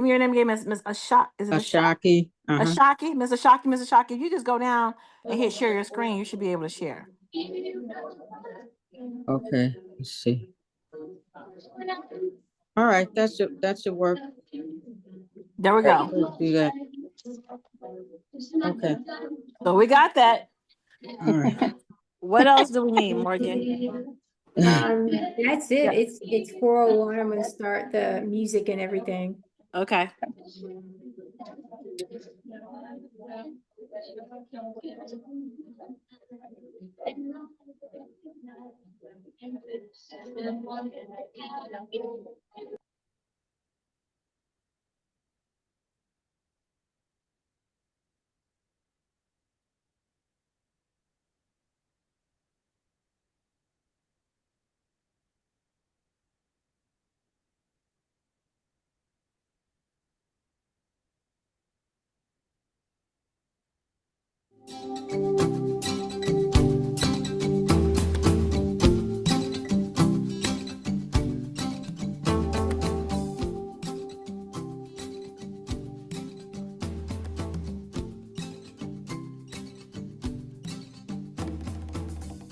Give me your name again, Miss Ashak. Is it Ashaki. Ashaki? Miss Ashaki, Miss Ashaki. You just go down and hit share your screen. You should be able to share. Okay, let's see. All right, that should work. There we go. Do that. Okay. So we got that. All right. What else do we need, Morgan? That's it. Yeah. It's 4:01. I'm gonna start the music and everything. Okay.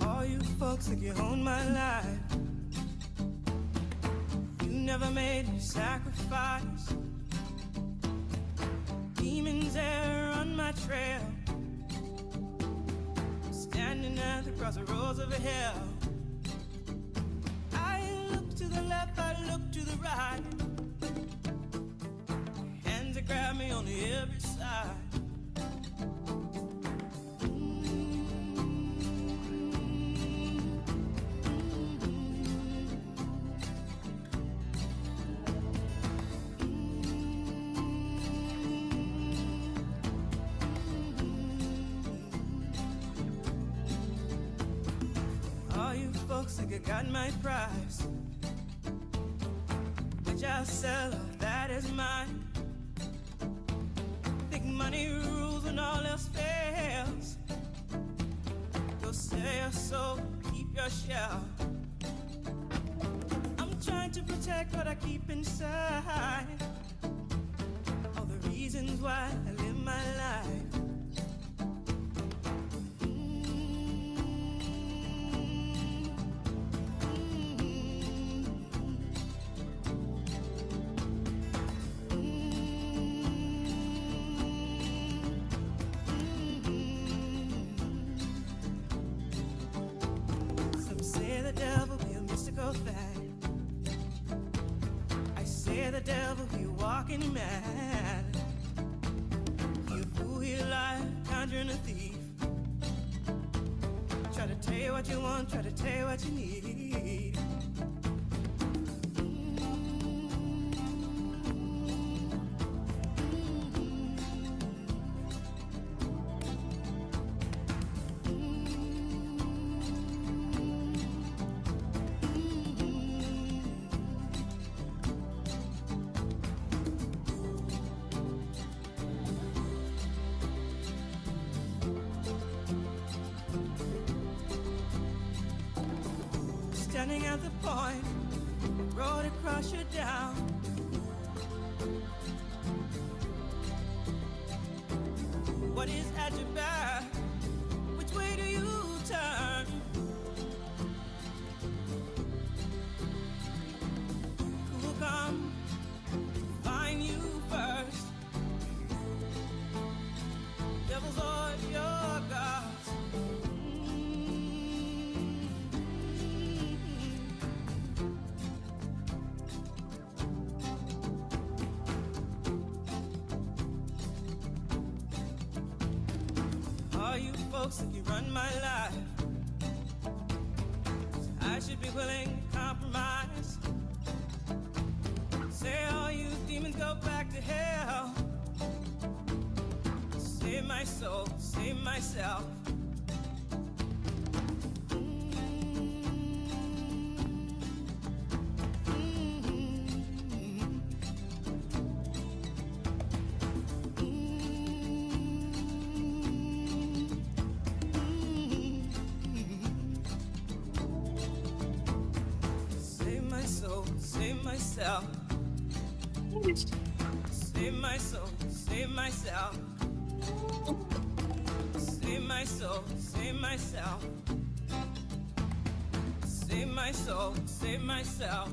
All you folks think you own my life. You never made a sacrifice. Demons there on my trail. Standing at the crossroads of hell. I look to the left, I look to the right. Hands that grab me on every side. All you folks think I got my prize, which I'll sell, all that is mine. Think money rules when all else fails. Go sell your soul, keep your shell. I'm trying to protect what I keep inside. All the reasons why I live my life. Some say the devil be a mystical thing. I say the devil be walking mad. He a fool, he a liar, conjuring a thief. Try to tell you what you want, try to tell you what you need. Standing at the point, road across you down. What is at your back? Which way do you turn? Who will come find you first? Devils or your gods? All you folks think you run my life. I should be willing to compromise. Say all you demons go back to hell. Save my soul, save myself. Save my soul, save myself. save my soul, save myself. Save my soul, save myself. Save my soul, save myself.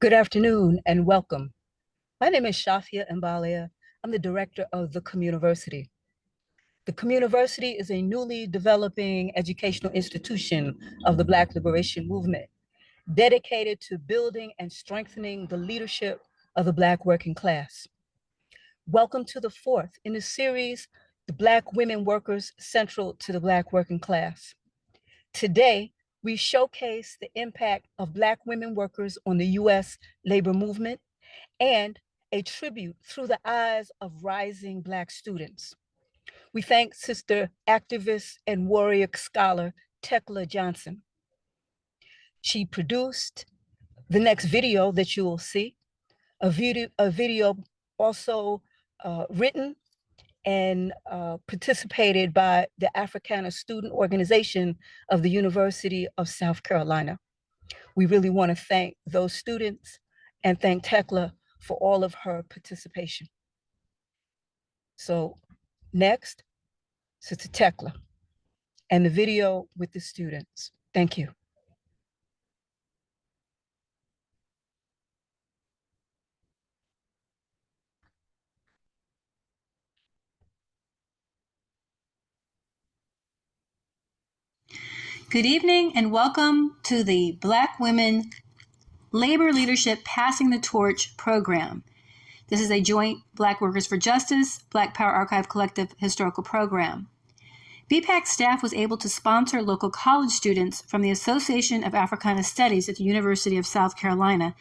Good afternoon and welcome. My name is Shafia Mbalia. I'm the director of the Communiversity. The Communiversity is a newly developing educational institution of the Black Liberation Movement, dedicated to building and strengthening the leadership of the Black working class. Welcome to the fourth in the series, The Black Women Workers Central to the Black Working Class. Today, we showcase the impact of Black women workers on the U.S. labor movement and a tribute through the eyes of rising Black students. We thank sister activist and warrior scholar Tekla Johnson. She produced the next video that you will see, a video also written and participated by the Africana Student Organization of the University of South Carolina. We really want to thank those students and thank Tekla for all of her participation. So next, Sister Tekla and the video with the students. Thank you. Good evening and welcome to the Black Women Labor Leadership Passing the Torch program. This is a joint Black Workers for Justice, Black Power Archive Collective historical program. BPAC staff was able to sponsor local college students from the Association of Africana Studies at the University of South Carolina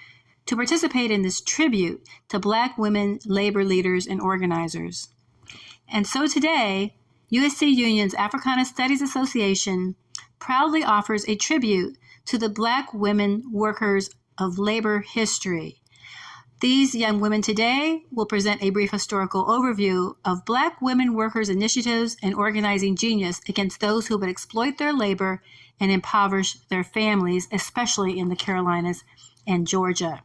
to participate in this tribute to Black women labor leaders and organizers. And so today, USC Union's Africana Studies Association proudly offers a tribute to the Black women workers of labor history. These young women today will present a brief historical overview of Black women workers' initiatives and organizing genius against those who would exploit their labor and impoverish their families, especially in the Carolinas and Georgia.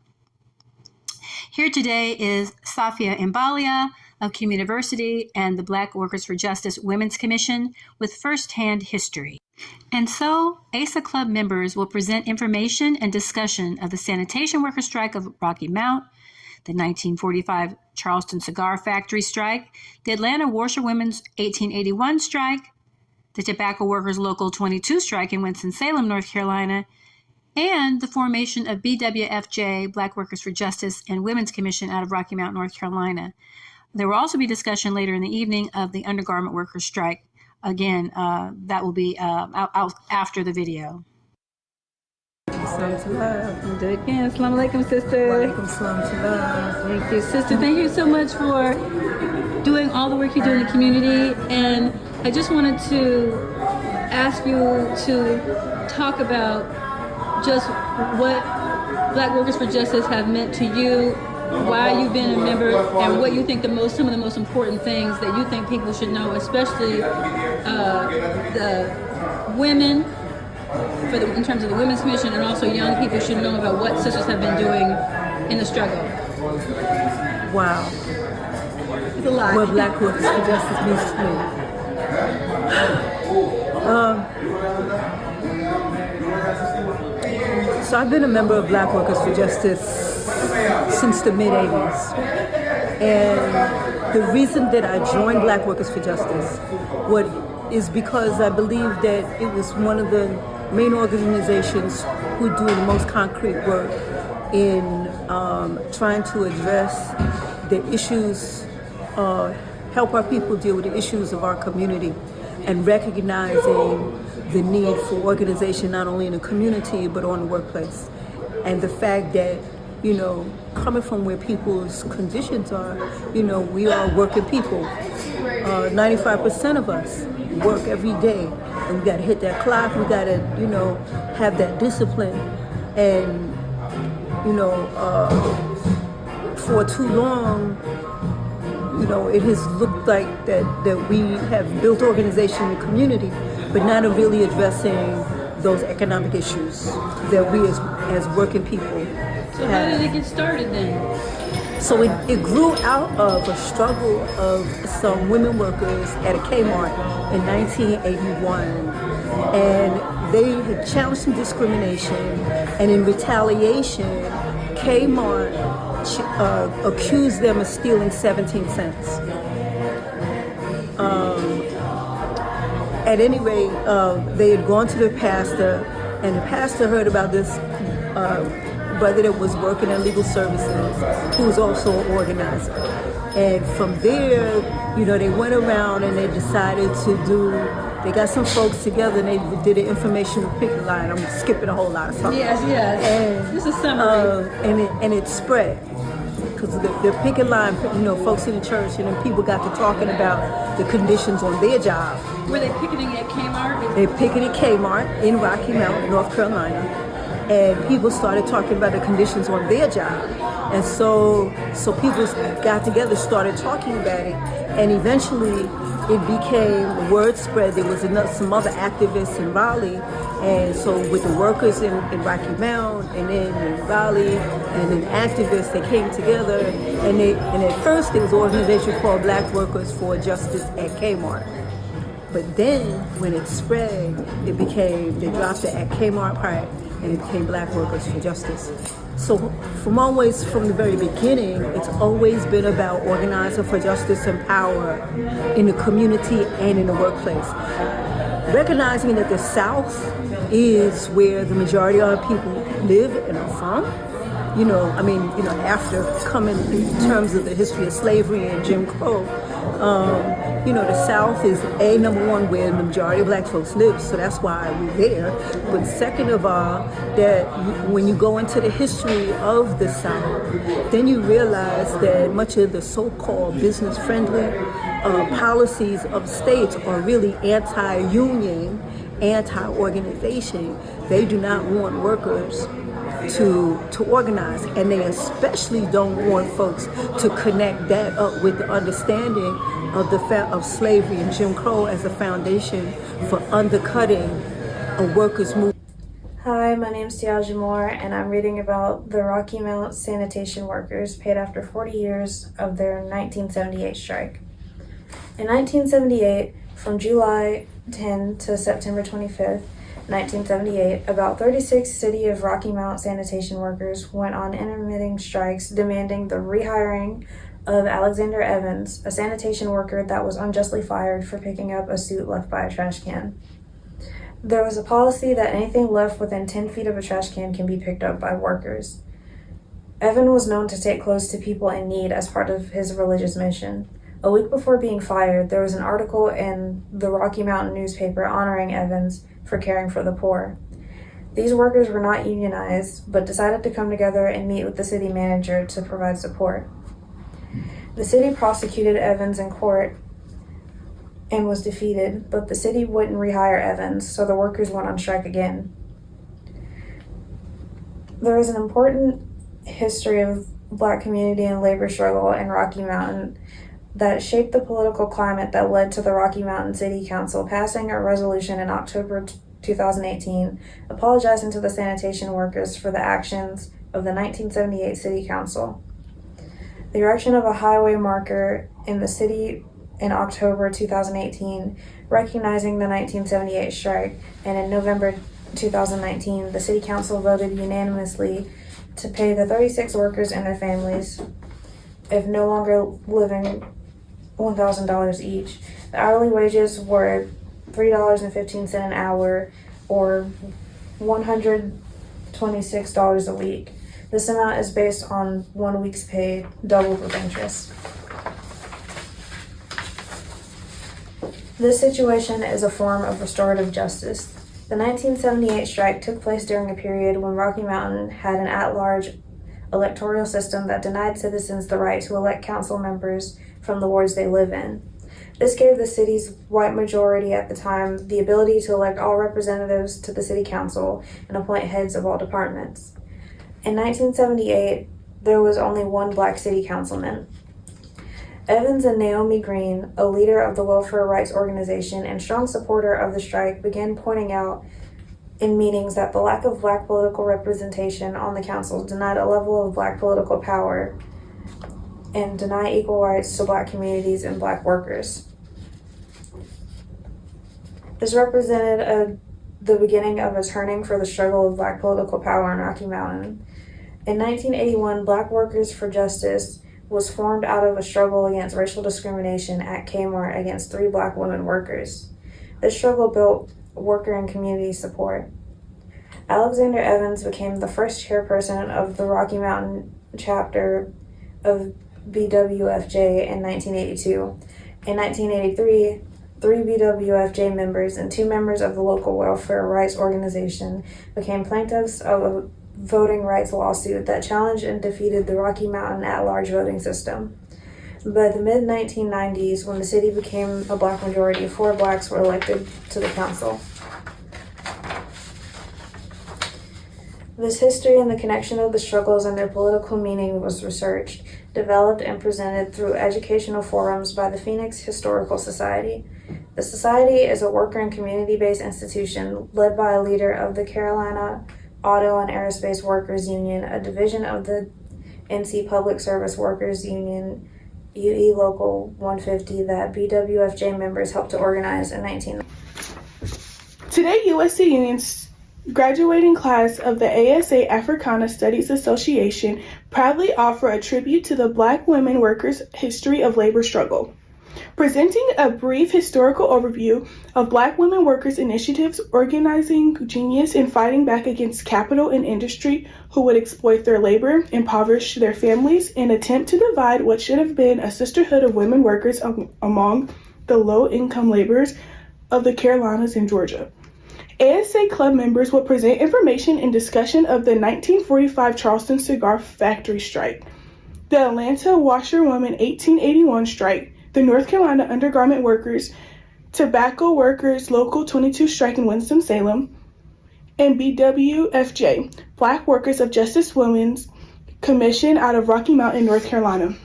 Here today is Safia Mbalia of Communiversity and the Black Workers for Justice Women's Commission with firsthand history. And so, ASA Club members will present information and discussion of the sanitation worker strike of Rocky Mount, the 1945 Charleston Cigar Factory strike, the Atlanta Washerwomen's 1881 strike, the Tobacco Workers Local 22 strike in Winston-Salem, North Carolina, and the formation of BWFJ, Black Workers for Justice and Women's Commission out of Rocky Mount, North Carolina. There will also be discussion later in the evening of the undergarment workers strike. Again, that will be out after the video. Do it again. Assalamu alaikum, sister. Walaikum salam to love. Thank you, sister. Thank you so much for doing all the work you do in the community. And I just wanted to ask you to talk about just what Black Workers for Justice have meant to you, why you've been a member, and what you think some of the most important things that you think people should know, especially the women, in terms of the Women's Commission, and also young people should know about what sisters have been doing in the struggle. Wow. It's a lot. What Black Workers for Justice means to me. So I've been a member of Black Workers for Justice since the mid-'80s. And the reason that I joined Black Workers for Justice is because I believe that it was one of the main organizations who do the most concrete work in trying to address the issues, help our people deal with the issues of our community, and recognizing the need for organization not only in the community but on the workplace. And the fact that, coming from where people's conditions are, we are working people. 95% of us work every day, and we got to hit that clock. We got to, have that discipline. And, for too long, it has looked like that we have built organization in the community, but not really addressing those economic issues that we as working people So how have. did it get started then? So it grew out of a struggle of some women workers at a Kmart in 1981. And they had challenged some discrimination, and in retaliation, Kmart accused them of stealing 17 cents. At any rate, they had gone to their pastor, and the pastor heard about this brother that was working in legal services, who was also an organizer. And from there, they went around and they decided they got some folks together and they did an informational picket line. I'm skipping a whole lot of stuff. Yes. And, This is summary. and it spread. Because the picket line, folks in the church, and then people got to talking about the conditions on their job. Were they picketing at Kmart? They picketed Kmart in Rocky Mount, North Carolina, and people started talking about the conditions on their job. And so people got together, started talking about it, and eventually it became, word spread. There was some other activists in Raleigh, and so with the workers in Rocky Mount, and then in Raleigh, and then activists, they came together, and at first there was an organization called Black Workers for Justice at Kmart. But then, when it spread, they dropped the at Kmart part, and it became Black Workers for Justice. So from the very beginning, it's always been about organizing for justice and power in the community and in the workplace. Recognizing that the South is where the majority of our people live and are from. After coming in terms of the history of slavery and Jim Crow, the South is number one where the majority of Black folks live, so that's why we're there. But second of all, that when you go into the history of the South, then you realize that much of the so-called business-friendly policies of states are really anti-union, anti-organization. They do not want workers to organize, and they especially don't want folks to connect that up with the understanding of slavery and Jim Crow as a foundation for undercutting a workers' movement. Hi, my name is Tiaja Moore, and I'm reading about the Rocky Mount sanitation workers paid after 40 years of their 1978 strike. In 1978, from July 10 to September 25th, 1978, about 36 City of Rocky Mount sanitation workers went on intermittent strikes demanding the rehiring of Alexander Evans, a sanitation worker that was unjustly fired for picking up a suit left by a trash can. There was a policy that anything left within 10 feet of a trash can can be picked up by workers. Evan was known to take clothes to people in need as part of his religious mission. A week before being fired, there was an article in the Rocky Mountain newspaper honoring Evans for caring for the poor. These workers were not unionized, but decided to come together and meet with the city manager to provide support. The city prosecuted Evans in court and was defeated, but the city wouldn't rehire Evans, so the workers went on strike again. There is an important history of Black community and labor struggle in Rocky Mountain that shaped the political climate that led to the Rocky Mountain City Council passing a resolution in October 2018 apologizing to the sanitation workers for the actions of the 1978 City Council. The erection of a highway marker in the city in October 2018, recognizing the 1978 strike, and in November 2019, the City Council voted unanimously to pay the 36 workers and their families, if no longer living, $1,000 each. The hourly wages were $3.15 an hour, or $126 a week. This amount is based on 1 week's pay, doubled with interest. This situation is a form of restorative justice. The 1978 strike took place during a period when Rocky Mountain had an at-large electoral system that denied citizens the right to elect council members from the wards they live in. This gave the city's white majority at the time the ability to elect all representatives to the city council and appoint heads of all departments. In 1978, there was only one Black city councilman. Evans and Naomi Green, a leader of the welfare rights organization and strong supporter of the strike, began pointing out in meetings that the lack of Black political representation on the council denied a level of Black political power and deny equal rights to Black communities and Black workers. This represented the beginning of a turning for the struggle of Black political power in Rocky Mountain. In 1981, Black Workers for Justice was formed out of a struggle against racial discrimination at Kmart against 3 Black women workers. This struggle built worker and community support. Alexander Evans became the first chairperson of the Rocky Mountain chapter of BWFJ in 1982. In 1983, 3 BWFJ members and 2 members of the local welfare rights organization became plaintiffs of a voting rights lawsuit that challenged and defeated the Rocky Mountain at-large voting system. By the mid-1990s, when the city became a Black majority, 4 Blacks were elected to the council. This history and the connection of the struggles and their political meaning was researched, developed, and presented through educational forums by the Phoenix Historical Society. The Society is a worker and community-based institution led by a leader of the Carolina Auto and Aerospace Workers Union, a division of the NC Public Service Workers Union, UE Local 150, that BWFJ members helped to organize in 1990. Today, USC Union's graduating class of the ASA Africana Studies Association proudly offer a tribute to the Black women workers' history of labor struggle. Presenting a brief historical overview of Black women workers' initiatives, organizing genius, and fighting back against capital and industry who would exploit their labor, impoverish their families, and attempt to divide what should have been a sisterhood of women workers among the low-income laborers of the Carolinas and Georgia. ASA Club members will present information and discussion of the 1945 Charleston Cigar Factory strike, the Atlanta Washerwoman 1881 strike, the North Carolina Undergarment Workers, Tobacco Workers Local 22 strike in Winston-Salem, and BWFJ, Black Workers of Justice Women's Commission out of Rocky Mountain, North Carolina.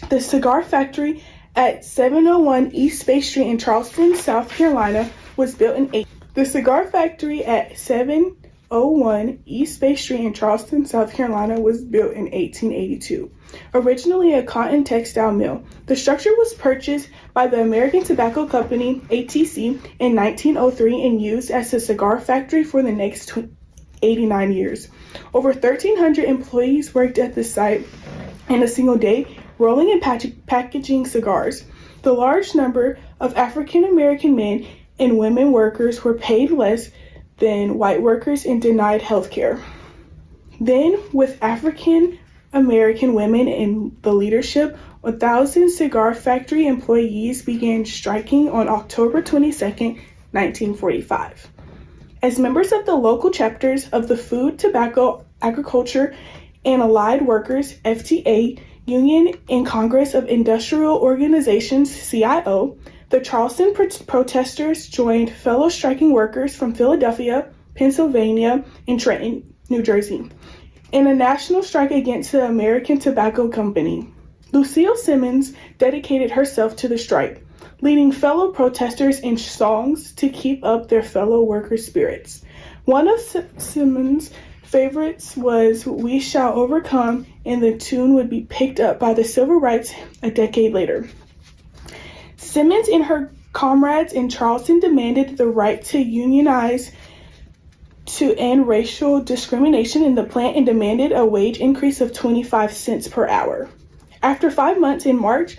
The cigar factory at 701 East Space Street in Charleston, South Carolina was built in The cigar factory at 701 East Space Street in Charleston, South Carolina was built in 1882. Originally a cotton textile mill, the structure was purchased by the American Tobacco Company, ATC, in 1903 and used as a cigar factory for the next 89 years. Over 1,300 employees worked at the site in a single day, rolling and packaging cigars. The large number of African American men and women workers were paid less than white workers and denied health care. Then, with African American women in the leadership, 1,000 cigar factory employees began striking on October 22, 1945. As members of the local chapters of the Food, Tobacco, Agriculture, and Allied Workers, FTA, Union and Congress of Industrial Organizations, CIO, the Charleston protesters joined fellow striking workers from Philadelphia, Pennsylvania, and Trenton, New Jersey, in a national strike against the American Tobacco Company. Lucille Simmons dedicated herself to the strike, leading fellow protesters in songs to keep up their fellow workers' spirits. One of Simmons' favorites was "We Shall Overcome," and the tune would be picked up by the Civil Rights a decade later. Simmons and her comrades in Charleston demanded the right to unionize to end racial discrimination in the plant and demanded a wage increase of 25 cents per hour. After 5 months, in March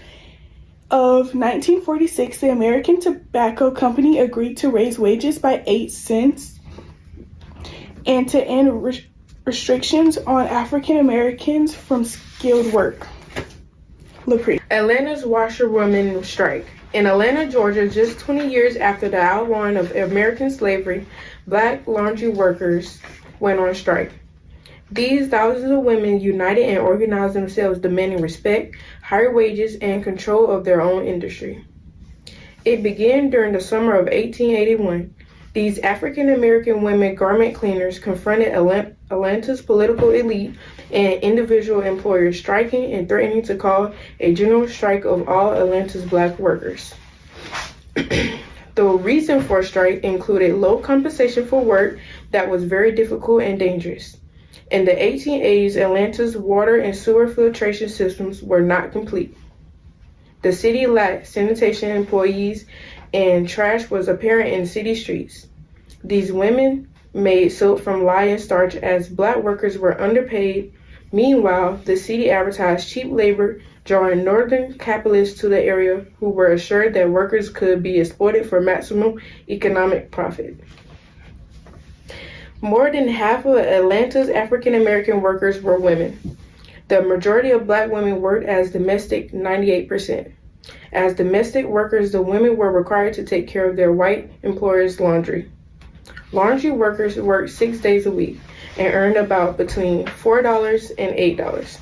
of 1946, the American Tobacco Company agreed to raise wages by 8 cents and to end restrictions on African Americans from skilled work. LaPree. Atlanta's washerwoman strike. In Atlanta, Georgia, just 20 years after the outlawing of American slavery, Black laundry workers went on strike. These thousands of women united and organized themselves, demanding respect, higher wages, and control of their own industry. It began during the summer of 1881. These African American women garment cleaners confronted Atlanta's political elite and individual employers, striking and threatening to call a general strike of all Atlanta's Black workers. The reason for strike included low compensation for work that was very difficult and dangerous. In the 1880s, Atlanta's water and sewer filtration systems were not complete. The city lacked sanitation employees, and trash was apparent in city streets. These women made soap from lion starch as Black workers were underpaid. Meanwhile, the city advertised cheap labor, drawing northern capitalists to the area who were assured that workers could be exploited for maximum economic profit. More than half of Atlanta's African American workers were women. The majority of Black women worked as domestic, 98%. As domestic workers, the women were required to take care of their white employers' laundry. Laundry workers worked 6 days a week and earned about between $4 and $8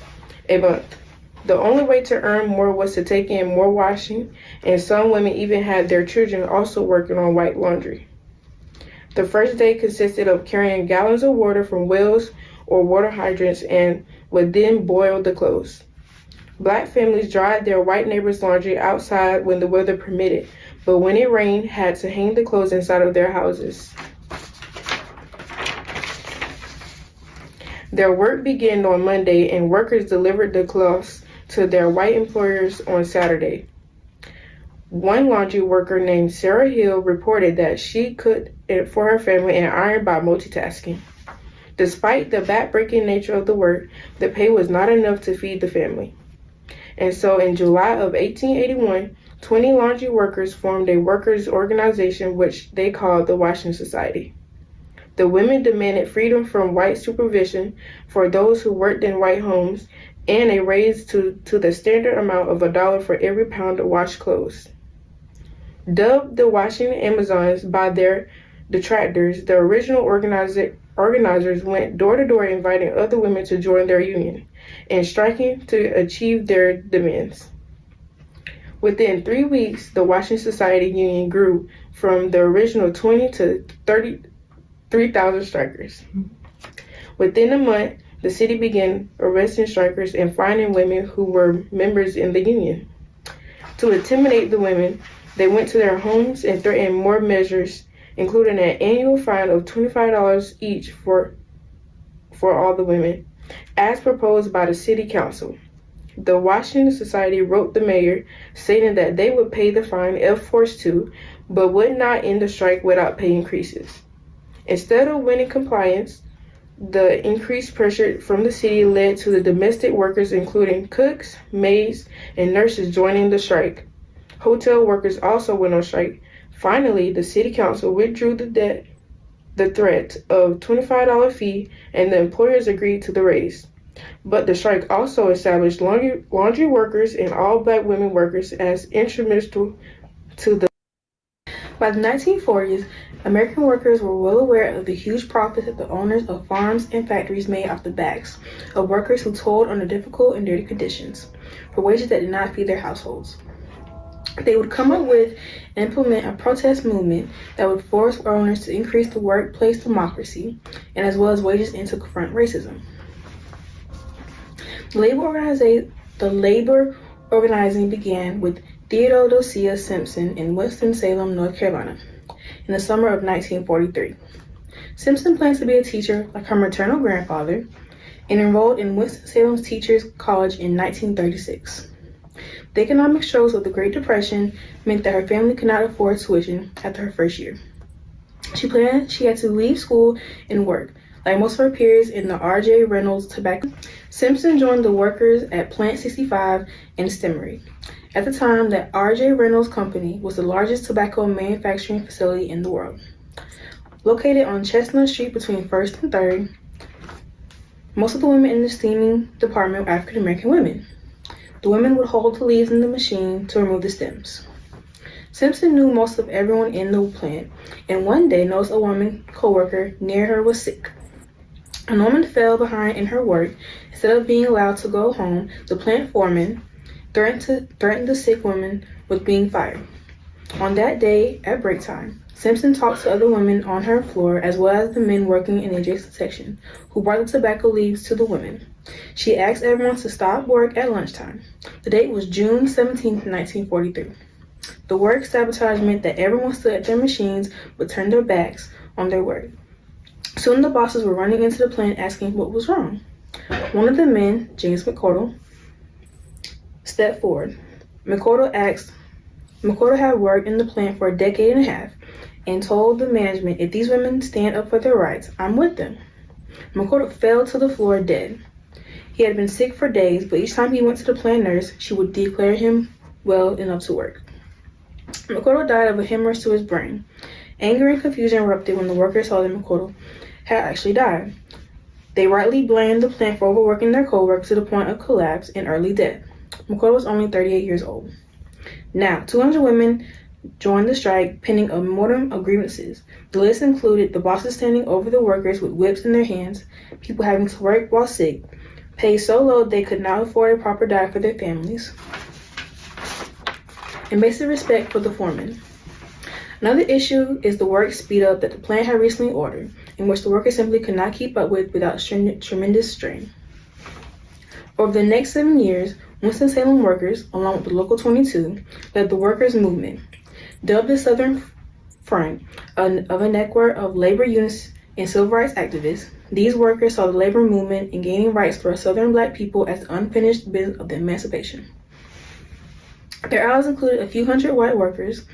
a month. The only way to earn more was to take in more washing, and some women even had their children also working on white laundry. The first day consisted of carrying gallons of water from wells or water hydrants and would then boil the clothes. Black families dried their white neighbors' laundry outside when the weather permitted, but when it rained, had to hang the clothes inside of their houses. Their work began on Monday, and workers delivered the cloths to their white employers on Saturday. One laundry worker named Sarah Hill reported that she cooked for her family and ironed by multitasking. Despite the back-breaking nature of the work, the pay was not enough to feed the family. And so in July of 1881, 20 laundry workers formed a workers' organization which they called the Washington Society. The women demanded freedom from white supervision for those who worked in white homes and a raise to the standard amount of $1 for every pound of washed clothes. Dubbed the Washington Amazons by their detractors, the original organizers went door to door inviting other women to join their union and striking to achieve their demands. Within 3 weeks, the Washington Society Union grew from the original 20 to 33,000 strikers. Within a month, the city began arresting strikers and fining women who were members in the union. To intimidate the women, they went to their homes and threatened more measures, including an annual fine of $25 each for all the women, as proposed by the city council. The Washington Society wrote the mayor stating that they would pay the fine if forced to, but would not end the strike without pay increases. Instead of winning compliance, the increased pressure from the city led to the domestic workers, including cooks, maids, and nurses, joining the strike. Hotel workers also went on strike. Finally, the city council withdrew the threat of $25 fee, and the employers agreed to the raise. But the strike also established laundry workers and all Black women workers as instrumental to the. By the 1940s, American workers were well aware of the huge profits that the owners of farms and factories made off the backs of workers who toiled under difficult and dirty conditions for wages that did not feed their households. They would come up with and implement a protest movement that would force owners to increase the workplace democracy and as well as wages and to confront racism. The labor organizing began with Theodore Dosia Simpson in Winston-Salem, North Carolina, in the summer of 1943. Simpson planned to be a teacher like her maternal grandfather and enrolled in Winston-Salem's Teachers College in 1936. The economic struggles of the Great Depression meant that her family could not afford tuition after her first year. She planned she had to leave school and work, like most of her peers in the R.J. Reynolds tobacco. Simpson joined the workers at Plant 65 in Stemmery. At the time, the R.J. Reynolds Company was the largest tobacco manufacturing facility in the world. Located on Chestnut Street between 1st and 3rd, most of the women in the steaming department were African American women. The women would hold the leaves in the machine to remove the stems. Simpson knew most of everyone in the plant, and one day noticed a woman co-worker near her was sick. A woman fell behind in her work. Instead of being allowed to go home, the plant foreman threatened the sick woman with being fired. On that day, at break time, Simpson talked to other women on her floor as well as the men working in the adjacent section, who brought the tobacco leaves to the women. She asked everyone to stop work at lunchtime. The date was June 17, 1943. The work sabotage meant that everyone stood at their machines but turned their backs on their work. Soon the bosses were running into the plant asking what was wrong. One of the men, James McCordle, stepped forward. McCordle had worked in the plant for a decade and a half and told the management, if these women stand up for their rights, I'm with them. McCordle fell to the floor dead. He had been sick for days, but each time he went to the plant nurse, she would declare him well enough to work. McCordle died of a hemorrhage to his brain. Anger and confusion erupted when the workers saw that McCordle had actually died. They rightly blamed the plant for overworking their co-workers to the point of collapse and early death. McCordle was only 38 years old. Now, 200 women joined the strike, pending a mortem of grievances. The list included the bosses standing over the workers with whips in their hands, people having to work while sick, paid so low they could not afford a proper diet for their families, and basic respect for the foreman. Another issue is the work speed up that the plant had recently ordered, in which the workers simply could not keep up with without tremendous strain. Over the next 7 years, Winston-Salem workers, along with the Local 22, led the workers' movement. Dubbed the Southern Front of a network of labor unions and civil rights activists, these workers saw the labor movement in gaining rights for Southern Black people as the unfinished business of the emancipation. Their allies included a few hundred white workers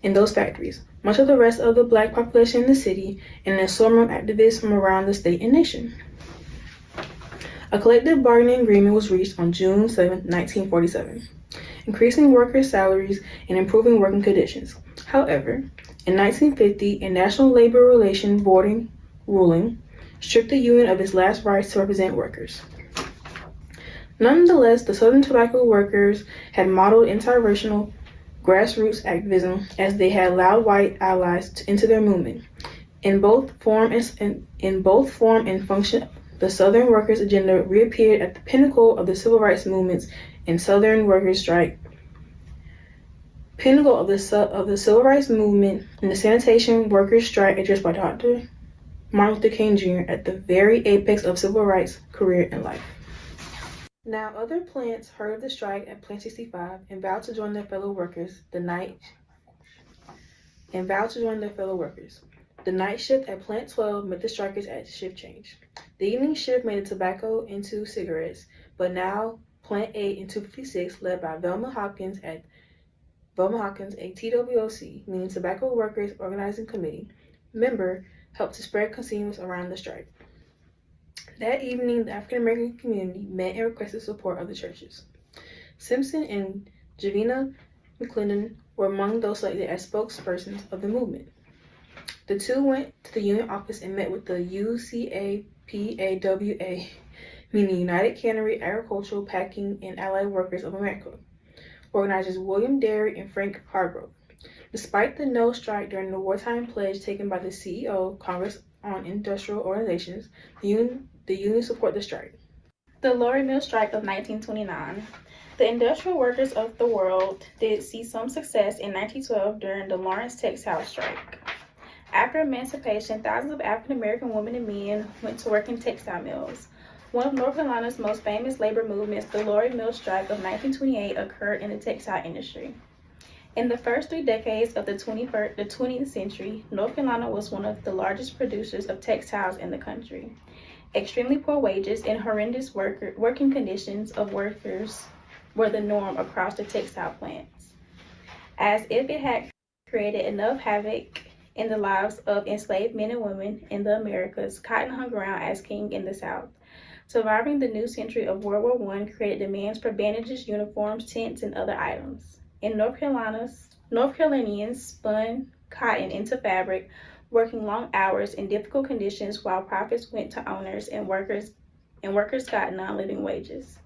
in those factories, much of the rest of the Black population in the city, and an assortment of activists from around the state and nation. A collective bargaining agreement was reached on June 7, 1947, increasing workers' salaries and improving working conditions. However, in 1950, a National Labor Relations Board ruling stripped the union of its last rights to represent workers. Nonetheless, the Southern tobacco workers had modeled interracial grassroots activism as they had allowed white allies into their movement. In both form and function, the Southern workers' agenda reappeared at the pinnacle of the civil rights movements and Southern workers' strike. Pinnacle of the civil rights movement and the sanitation workers' strike addressed by Dr. Martin Luther King Jr. at the very apex of civil rights career and life. Now, other plants heard of the strike at Plant 65 and vowed to join their fellow workers. The night shift at Plant 12 met the strikers at shift change. The evening shift made the tobacco into cigarettes, but now Plant 8 and 256, led by Velma Hopkins, a TWOC, meaning Tobacco Workers Organizing Committee, member, helped to spread consumers around the strike. That evening, the African American community met and requested support of the churches. Simpson and Javina McClendon were among those selected as spokespersons of the movement. The two went to the union office and met with the UCAPAWA, meaning United Cannery, Agricultural, Packing, and Allied Workers of America, organizers William Derry and Frank Hargrove. Despite the no strike during the wartime pledge taken by the CEO, Congress on Industrial Organizations, the union support the strike. The Lorry Mill Strike of 1929. The industrial workers of the world did see some success in 1912 during the Lawrence Textile Strike. After emancipation, thousands of African American women and men went to work in textile mills. One of North Carolina's most famous labor movements, the Lorry Mill Strike of 1928, occurred in the textile industry. In the first 3 decades of the 20th century, North Carolina was one of the largest producers of textiles in the country. Extremely poor wages and horrendous working conditions of workers were the norm across the textile plants. As if it had created enough havoc in the lives of enslaved men and women in the Americas, cotton hung around as king in the South. Surviving the new century of World War I created demands for bandages, uniforms, tents, and other items. In North Carolinians spun cotton into fabric, working long hours in difficult conditions while profits went to owners and workers got non-living wages.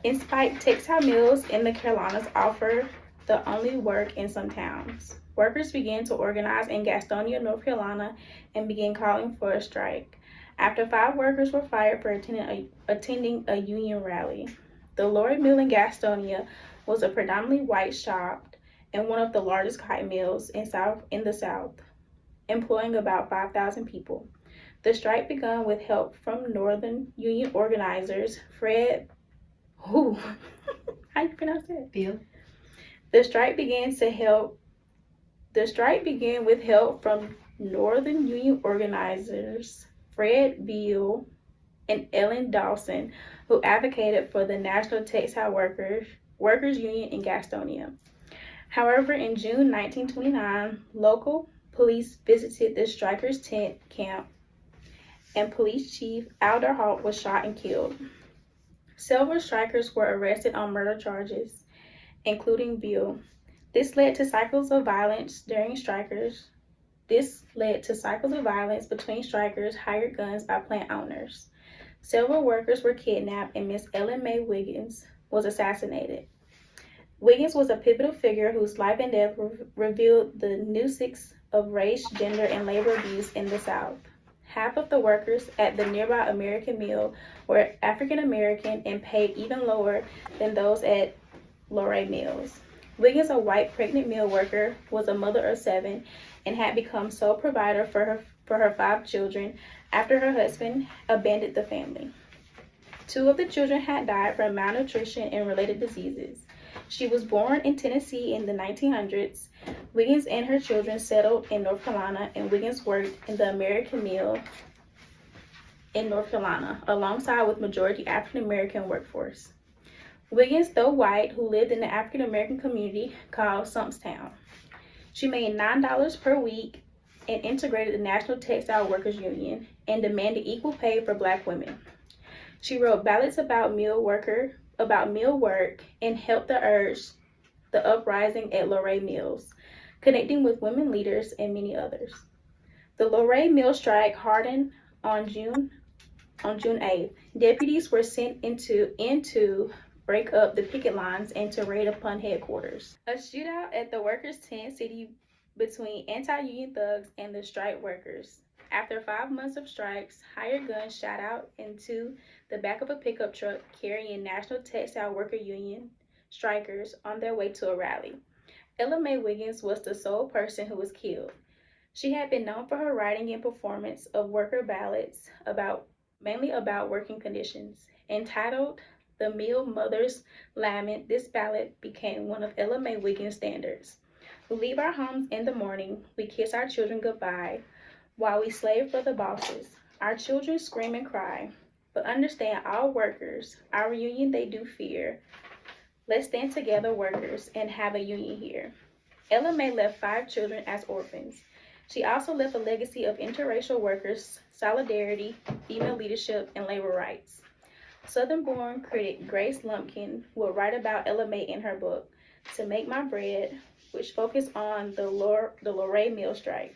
In spite, textile mills in the Carolinas offered the only work in some towns. Workers began to organize in Gastonia, North Carolina, and began calling for a strike. After 5 workers were fired for attending a union rally. The Lorry Mill in Gastonia was a predominantly white shop and one of the largest cotton mills in the South, employing about 5,000 people. The strike began with help from Northern Union organizers Fred, how you pronounce that? Beal. The strike began with help from Northern Union organizers Fred Beal and Ellen Dawson, who advocated for the National Textile Workers Union in Gastonia. However, in June 1929, local police visited the strikers' tent camp, and police chief Alder Halt was shot and killed. Several strikers were arrested on murder charges, including Beal. This led to cycles of violence between strikers hired guns by plant owners. Several workers were kidnapped, and Miss Ellen May Wiggins was assassinated. Wiggins was a pivotal figure whose life and death revealed the nuances of race, gender, and labor abuse in the South. Half of the workers at the nearby American Mill were African American and paid even lower than those at Luray Mills. Wiggins, a white pregnant mill worker, was a mother of 7 and had become sole provider for her 5 children after her husband abandoned the family. 2 of the children had died from malnutrition and related diseases. She was born in Tennessee in the 1900s. Wiggins and her children settled in North Carolina, and Wiggins worked in the American Mill in North Carolina, alongside with majority African American workforce. Wiggins, though white, who lived in the African American community called Sumpstown. She made $9 per week and integrated the National Textile Workers Union and demanded equal pay for Black women. She wrote ballads about mill work and helped to urge the uprising at Luray Mills, connecting with women leaders and many others. The Luray Mill strike hardened on June 8th. Deputies were sent into break up the picket lines and to raid upon headquarters. A shootout at the workers' tent city between anti-union thugs and the strike workers. After 5 months of strikes, hired guns shot out into the back of a pickup truck carrying National Textile Worker Union strikers on their way to a rally. Ella Mae Wiggins was the sole person who was killed. She had been known for her writing and performance of worker ballads mainly about working conditions. Entitled The Mill Mother's Lament, this ballad became one of Ella Mae Wiggins' standards. We leave our homes in the morning, we kiss our children goodbye, while we slave for the bosses. Our children scream and cry, but understand all workers, our union they do fear. Let's stand together, workers, and have a union here. Ella Mae left 5 children as orphans. She also left a legacy of interracial workers, solidarity, female leadership, and labor rights. Southern-born critic Grace Lumpkin will write about Ella Mae in her book, To Make My Bread, which focused on the Luray Mill strike.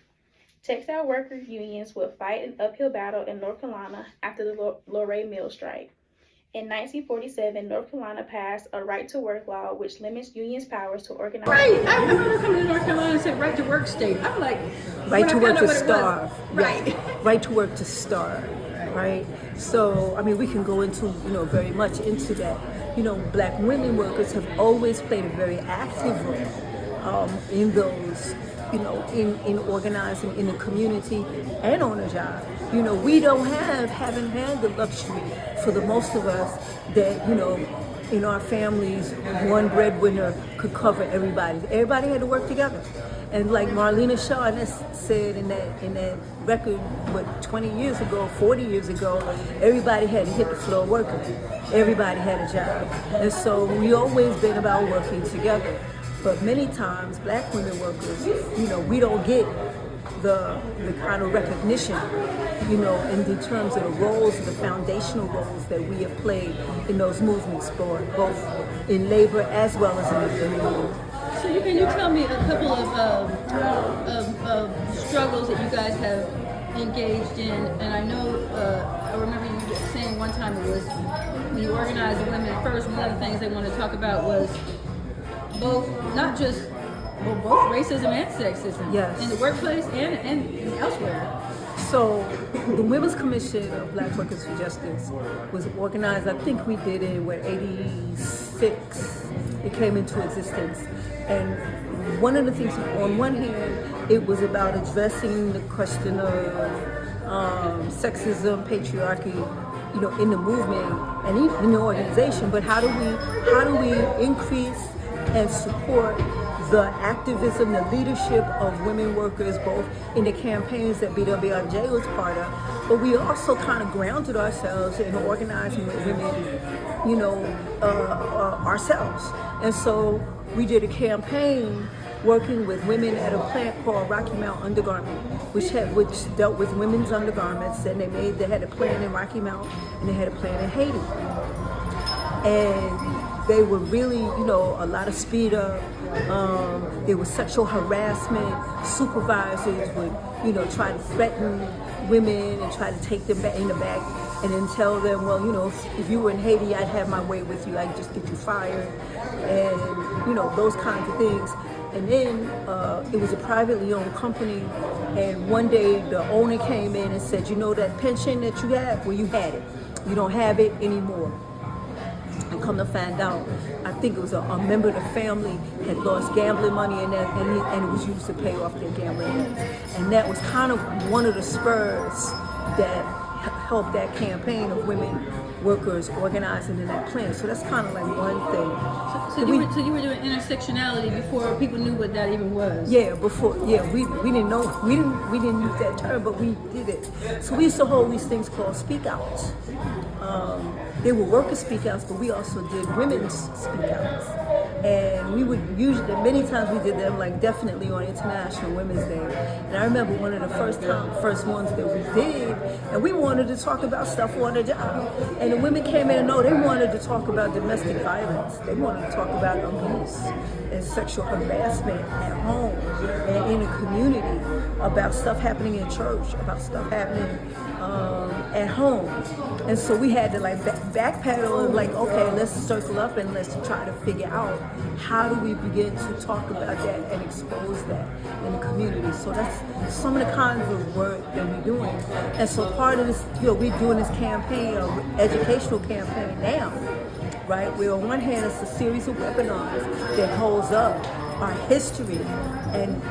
Textile worker unions would fight an uphill battle in North Carolina after the Luray Mill strike. In 1947, North Carolina passed a right-to-work law which limits unions' powers to organize. Right, I remember coming to North Carolina and said right to work state. I'm like, Right to work to what it starve. was. Right. Right to work to starve. Right. So, I mean, we can go into, very much into that. Black women workers have always played a very active role in those, in organizing in the community and on a job. We haven't had the luxury for the most of us that, in our families, one breadwinner could cover everybody. Everybody had to work together. And like Marlena Shaw said in that record, 20 years ago, 40 years ago, everybody had to hit the floor working. Everybody had a job. And so we always been about working together. But many times, Black women workers, we don't get the kind of recognition, in terms of the roles, the foundational roles that we have played in those movements, both in labor as well as in the community. So can you tell me a couple of struggles that you guys have engaged in? And I know, I remember you saying one time it was when you organized the women first, one of the things they wanted to talk about was both racism and sexism. Yes. In the workplace and elsewhere. So the Women's Commission of Black Workers for Justice was organized, I think we did it in 86. It came into existence. And one of the things, on one hand, it was about addressing the question of sexism, patriarchy, you know, in the movement and in the organization. But how do we increase and support the activism, the leadership of women workers, both in the campaigns that BWRJ was part of, but we also kind of grounded ourselves in organizing with women, you know, ourselves. And so we did a campaign working with women at a plant called Rocky Mount Undergarment, which dealt with women's undergarments, and they had a plant in Rocky Mount and they had a plant in Haiti. And they were really, you know, a lot of speed up. There was sexual harassment. Supervisors would, you know, try to threaten women and try to take them back in the back and then tell them, well, you know, if you were in Haiti, I'd have my way with you. I'd just get you fired. And, you know, those kinds of things. And then it was a privately owned company. And one day the owner came in and said, you know, that pension that you have, well, you had it. You don't have it anymore. And come to find out, I think it was a member of the family had lost gambling money and it was used to pay off their gambling debts. And that was kind of one of the spurs that helped that campaign of women workers organizing in that plan. So that's kind of like one thing. So you were doing intersectionality before people knew what that even was. Yeah, before. Yeah, we didn't know. We didn't use that term, but we did it. So we used to hold these things called speak outs. They were worker speak outs, but we also did women's speak outs. And we would usually, many times we did them, like definitely on International Women's Day. And I remember one of the first ones that we did, and we wanted to talk about stuff on the job. And the women came in and they wanted to talk about domestic violence. They wanted to talk about abuse and sexual harassment at home and in the community, about stuff happening in church, about stuff happening at home. And so we had to like backpedal and like, okay, let's circle up and let's try to figure out how do we begin to talk about that and expose that in the community. So that's some of the kinds of work that we're doing. And so part of this, you know, we're doing this campaign, educational campaign now, right? Where on one hand it's a series of webinars that holds up our history and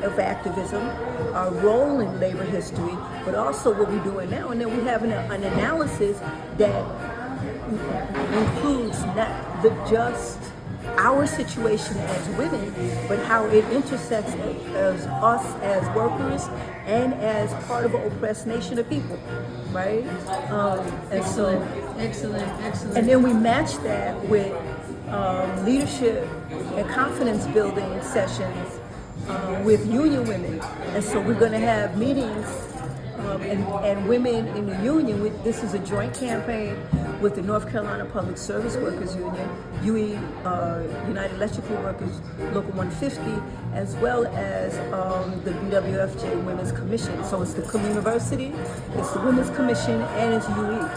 of activism, our role in labor history, but also what we're doing now. And then we have an analysis that includes not just our situation as women, but how it intersects as us as workers and as part of an oppressed nation of people, right? And so, excellent. And then we match that with leadership and confidence building sessions with union women. And so we're going to have meetings and women in the union. This is a joint campaign with the North Carolina Public Service Workers Union, UE, United Electrical Workers, Local 150, as well as the BWFJ Women's Commission. So it's the Communiversity, it's the Women's Commission, and it's UE.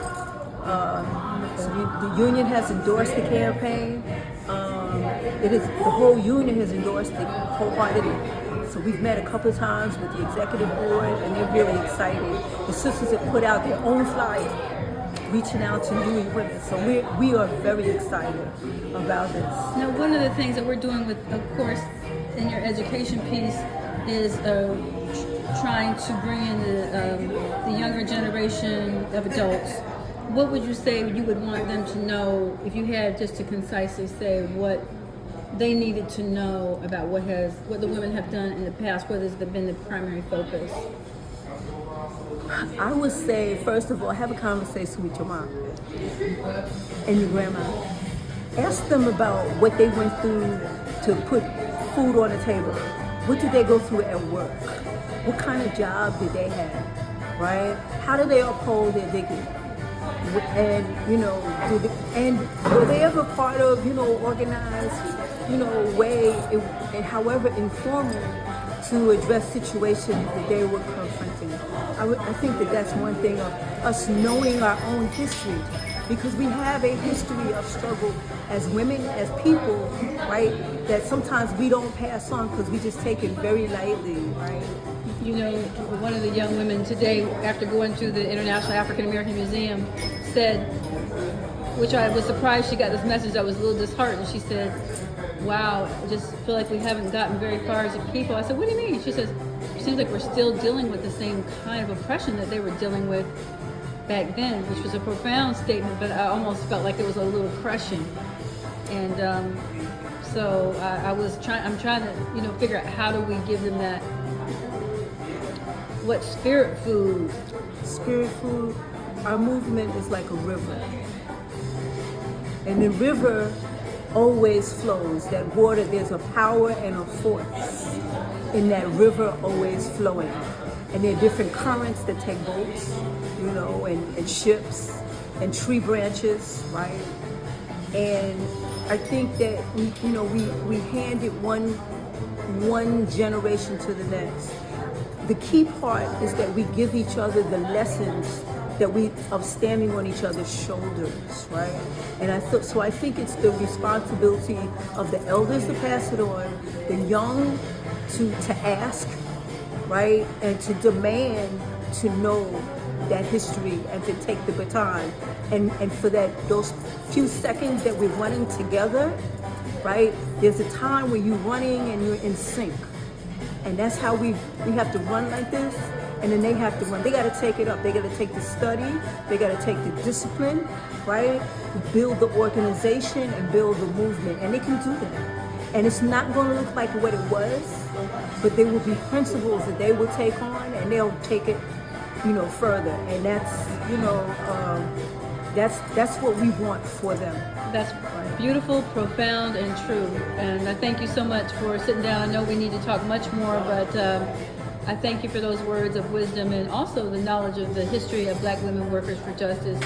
So the union has endorsed the campaign. The whole union has endorsed it wholeheartedly. So we've met a couple of times with the executive board, and they're really excited. The sisters have put out their own flyer, reaching out to new women. So we are very excited about this. Now, one of the things that we're doing with, of course, in your education piece is trying to bring in the younger generation of adults. What would you say you would want them to know, if you had just to concisely say what they needed to know about what the women have done in the past? What has been the primary focus? I would say, first of all, have a conversation with your mom and your grandma. Ask them about what they went through to put food on the table. What did they go through at work? What kind of job did they have, right? How do they uphold their dignity? And, you know, were they ever part of, you know, organized, you know, way, and however informal, to address situations that they were confronting? I think that that's one thing of us knowing our own history, because we have a history of struggle as women, as people, right, that sometimes we don't pass on because we just take it very lightly, right? You know, one of the young women today, after going to the International African American Museum, said which I was surprised she got this message. I was a little disheartened. She said, wow, I just feel like we haven't gotten very far as a people. I said, what do you mean? She says, it seems like we're still dealing with the same kind of oppression that they were dealing with back then, which was a profound statement, but I almost felt like it was a little crushing. And so I'm trying to, figure out how do we give them that, what spirit food? Spirit food, our movement is like a river. And the river always flows. That water, there's a power and a force in that river always flowing. And there are different currents that take boats, and ships and tree branches, right? And I think that we hand it one generation to the next. The key part is that we give each other the lessons of standing on each other's shoulders, right? And I think it's the responsibility of the elders to pass it on, the young to ask, right? And to demand to know that history and to take the baton. And for those few seconds that we're running together, right? There's a time where you're running and you're in sync. And that's how we have to run like this, and then they have to run. They got to take it up. They got to take the study. They got to take the discipline, right? Build the organization and build the movement, and they can do that. And it's not going to look like what it was, but there will be principles that they will take on, and they'll take it, further. And that's what we want for them. That's beautiful, profound, and true. And I thank you so much for sitting down. I know we need to talk much more, but I thank you for those words of wisdom and also the knowledge of the history of Black women workers for justice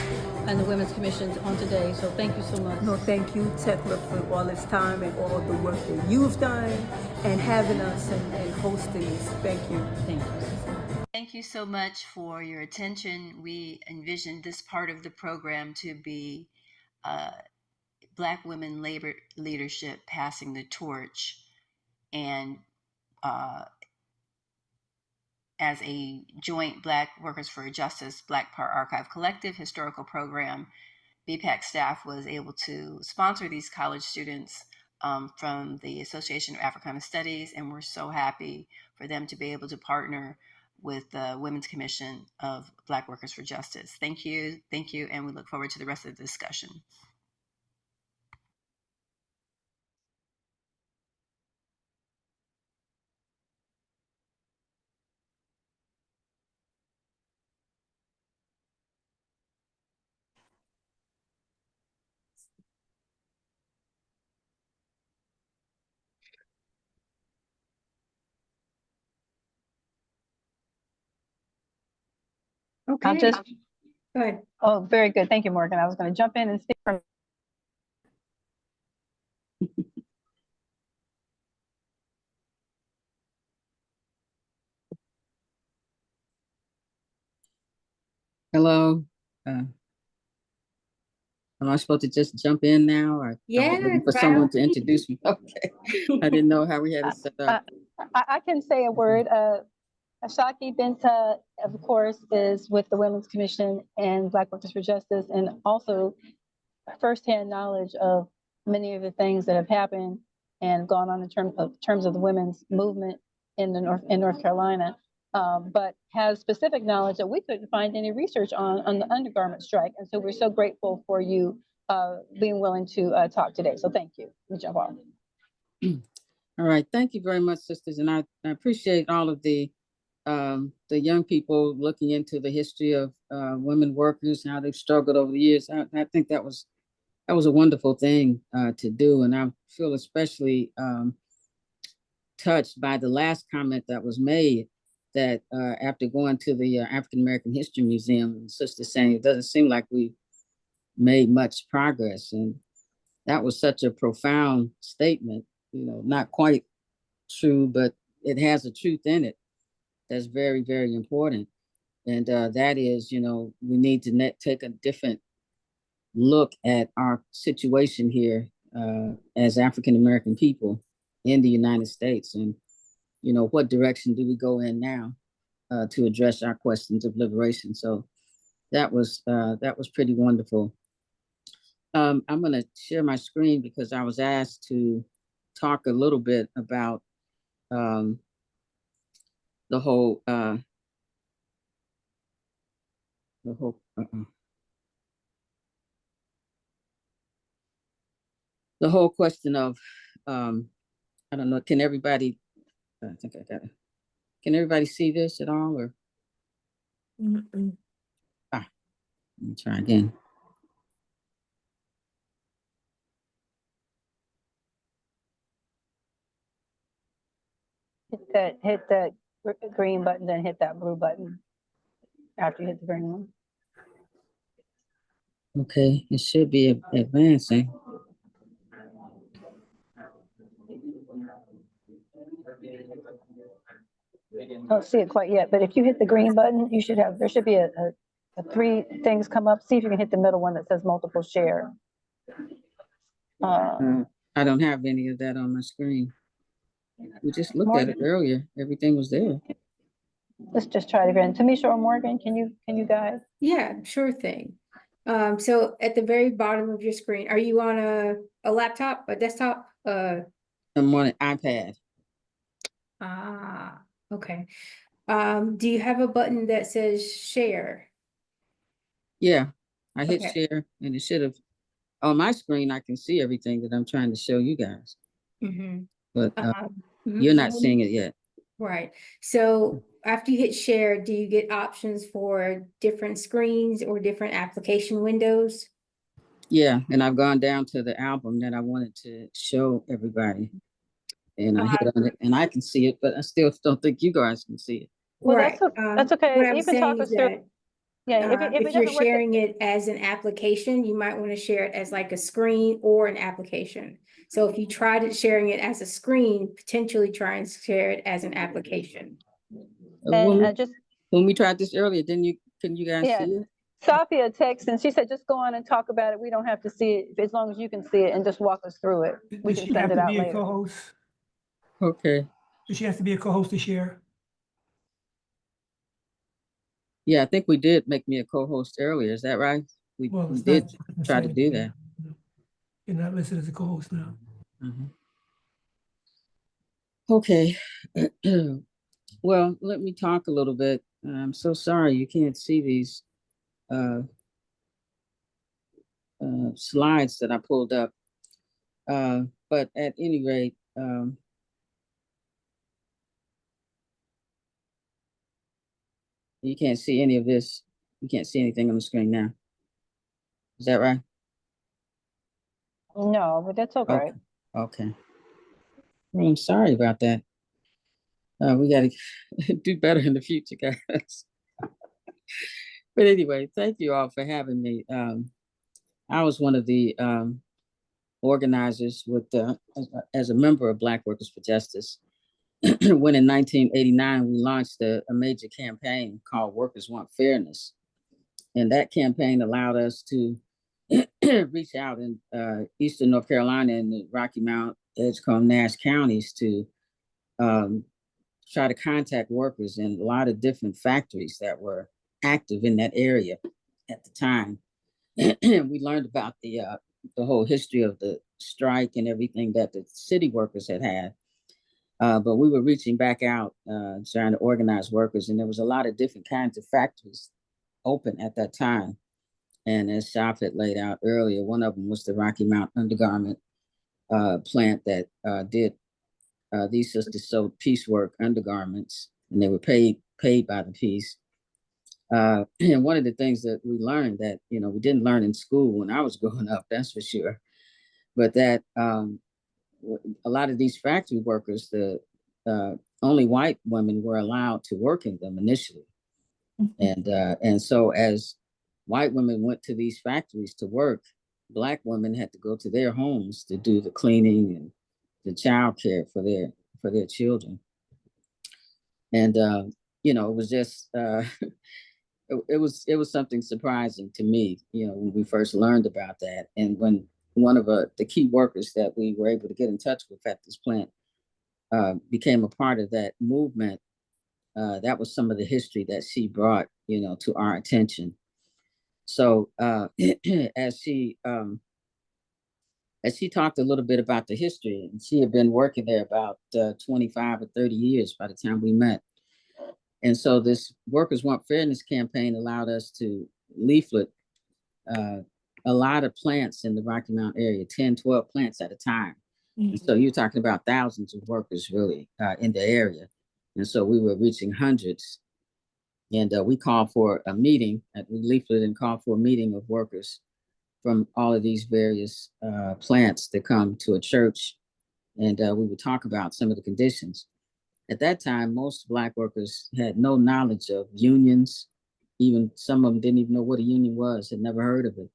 and the Women's Commission on today. So thank you so much. No, thank you, Tekla, for all this time and all the work that you've done and having us and hosting this. Thank you. Thank you. Thank you so much for your attention. We envisioned this part of the program to be Black women labor leadership passing the torch, and as a joint Black Workers for Justice, Black Power Archive Collective historical program, BPAC staff was able to sponsor these college students from the Association of Africana Studies, and we're so happy for them to be able to partner with the Women's Commission of Black Workers for Justice. Thank you, and we look forward to the rest of the discussion. Okay. Go ahead. Oh, very good. Thank you, Morgan. I was going to jump in and speak from. Hello. Am I supposed to just jump in now, or Yeah, for someone to introduce me? Okay. I didn't know how we had it set up. I can say a word. Ashaki Binta, of course, is with the Women's Commission and Black Workers for Justice, and also firsthand knowledge of many of the things that have happened and gone on in terms of the women's movement in North Carolina, but has specific knowledge that we couldn't find any research on the undergarment strike, and so we're so grateful for you being willing to talk today. So thank you. Let me jump off. All right, thank you very much, sisters, and I appreciate all of the young people looking into the history of women workers and how they've struggled over the years. I think that was a wonderful thing to do, and I feel especially touched by the last comment that was made, that after going to the African American History Museum, the sister saying it doesn't seem like we made much progress, and that was such a profound statement. Not quite true, but it has a truth in it that's very, very important. And that is, we need to take a different look at our situation here as African-American people in the United States. And, what direction do we go in now to address our questions of liberation? So that was pretty wonderful. I'm going to share my screen because I was asked to talk a little bit about the whole the whole the whole question of I don't know. Can everybody? I think I got it. Can everybody see this at all? Or let me try again. Hit that green button, then hit that blue button after you hit the green one. Okay, it should be advancing. I don't see it quite yet, but if you hit the green button, you should have, there should be a three things come up. See if you can hit the middle one that says multiple share. I don't have any of that on my screen. We just looked at it earlier. Everything was there. Let's just try it again. Tamisha or Morgan, can you guys? Yeah, sure thing. So at the very bottom of your screen, are you on a laptop, a desktop? I'm on an iPad. Okay. Do you have a button that says share? Yeah, I hit Okay. share and it should have, on my screen, I can see everything that I'm trying to show you guys, but you're not seeing it yet. Right. So after you hit share, do you get options for different screens or different application windows? Yeah, and I've gone down to the album that I wanted to show everybody. And I hit on it and I can see it, but I still don't think you guys can see it. Well, Right. that's okay. What I'm You can talk saying us is through. that Yeah, if it if you're doesn't work, sharing it as an application, you might want to share it as like a screen or an application. So if you tried it sharing it as a screen, potentially try and share it as an application. When we tried this earlier, can you guys yeah, see it? Sophia texted and she said, just go on and talk about it. We don't have to see it as long as you can see it and just walk us through it. We can send it out later. Co-host? Okay. Does she have to be a co-host to share? Yeah, I think we did make me a co-host earlier. Is that right? We did try to do that. You're not listed as a co-host now. Okay. Well, let me talk a little bit. I'm so sorry you can't see these slides that I pulled up. But at any rate, you can't see any of this. You can't see anything on the screen now. Is that right? No, but that's okay. Okay. Well, I'm sorry about that. We got to do better in the future, guys. But anyway, thank you all for having me. I was one of the organizers with as a member of Black Workers for Justice when in 1989 we launched a major campaign called Workers Want Fairness. And that campaign allowed us to reach out in Eastern North Carolina and the Rocky Mount, Edgecombe, Nash counties to try to contact workers in a lot of different factories that were active in that area at the time. We learned about the whole history of the strike and everything that the city workers had. But we were reaching back out, trying to organize workers, and there was a lot of different kinds of factories open at that time. And as Shaf had laid out earlier, one of them was the Rocky Mount undergarment plant that did these sisters sewed piecework undergarments, and they were paid by the piece. And one of the things that we learned that we didn't learn in school when I was growing up, that's for sure, but that a lot of these factory workers, the only white women were allowed to work in them initially, and so as white women went to these factories to work, Black women had to go to their homes to do the cleaning and the child care for their children. And it was just it was something surprising to me, when we first learned about that. And when one of the key workers that we were able to get in touch with at this plant became a part of that movement, that was some of the history that she brought, to our attention. So as she And she talked a little bit about the history, and she had been working there about 25 or 30 years by the time we met. And so this Workers Want Fairness campaign allowed us to leaflet a lot of plants in the Rocky Mount area, 10, 12 plants at a time. And so you're talking about thousands of workers really in the area. And so we were reaching hundreds. And we called for a meeting, we leafleted and called for a meeting of workers from all of these various plants to come to a church. And we would talk about some of the conditions. At that time, most Black workers had no knowledge of unions. Even some of them didn't even know what a union was, had never heard of it.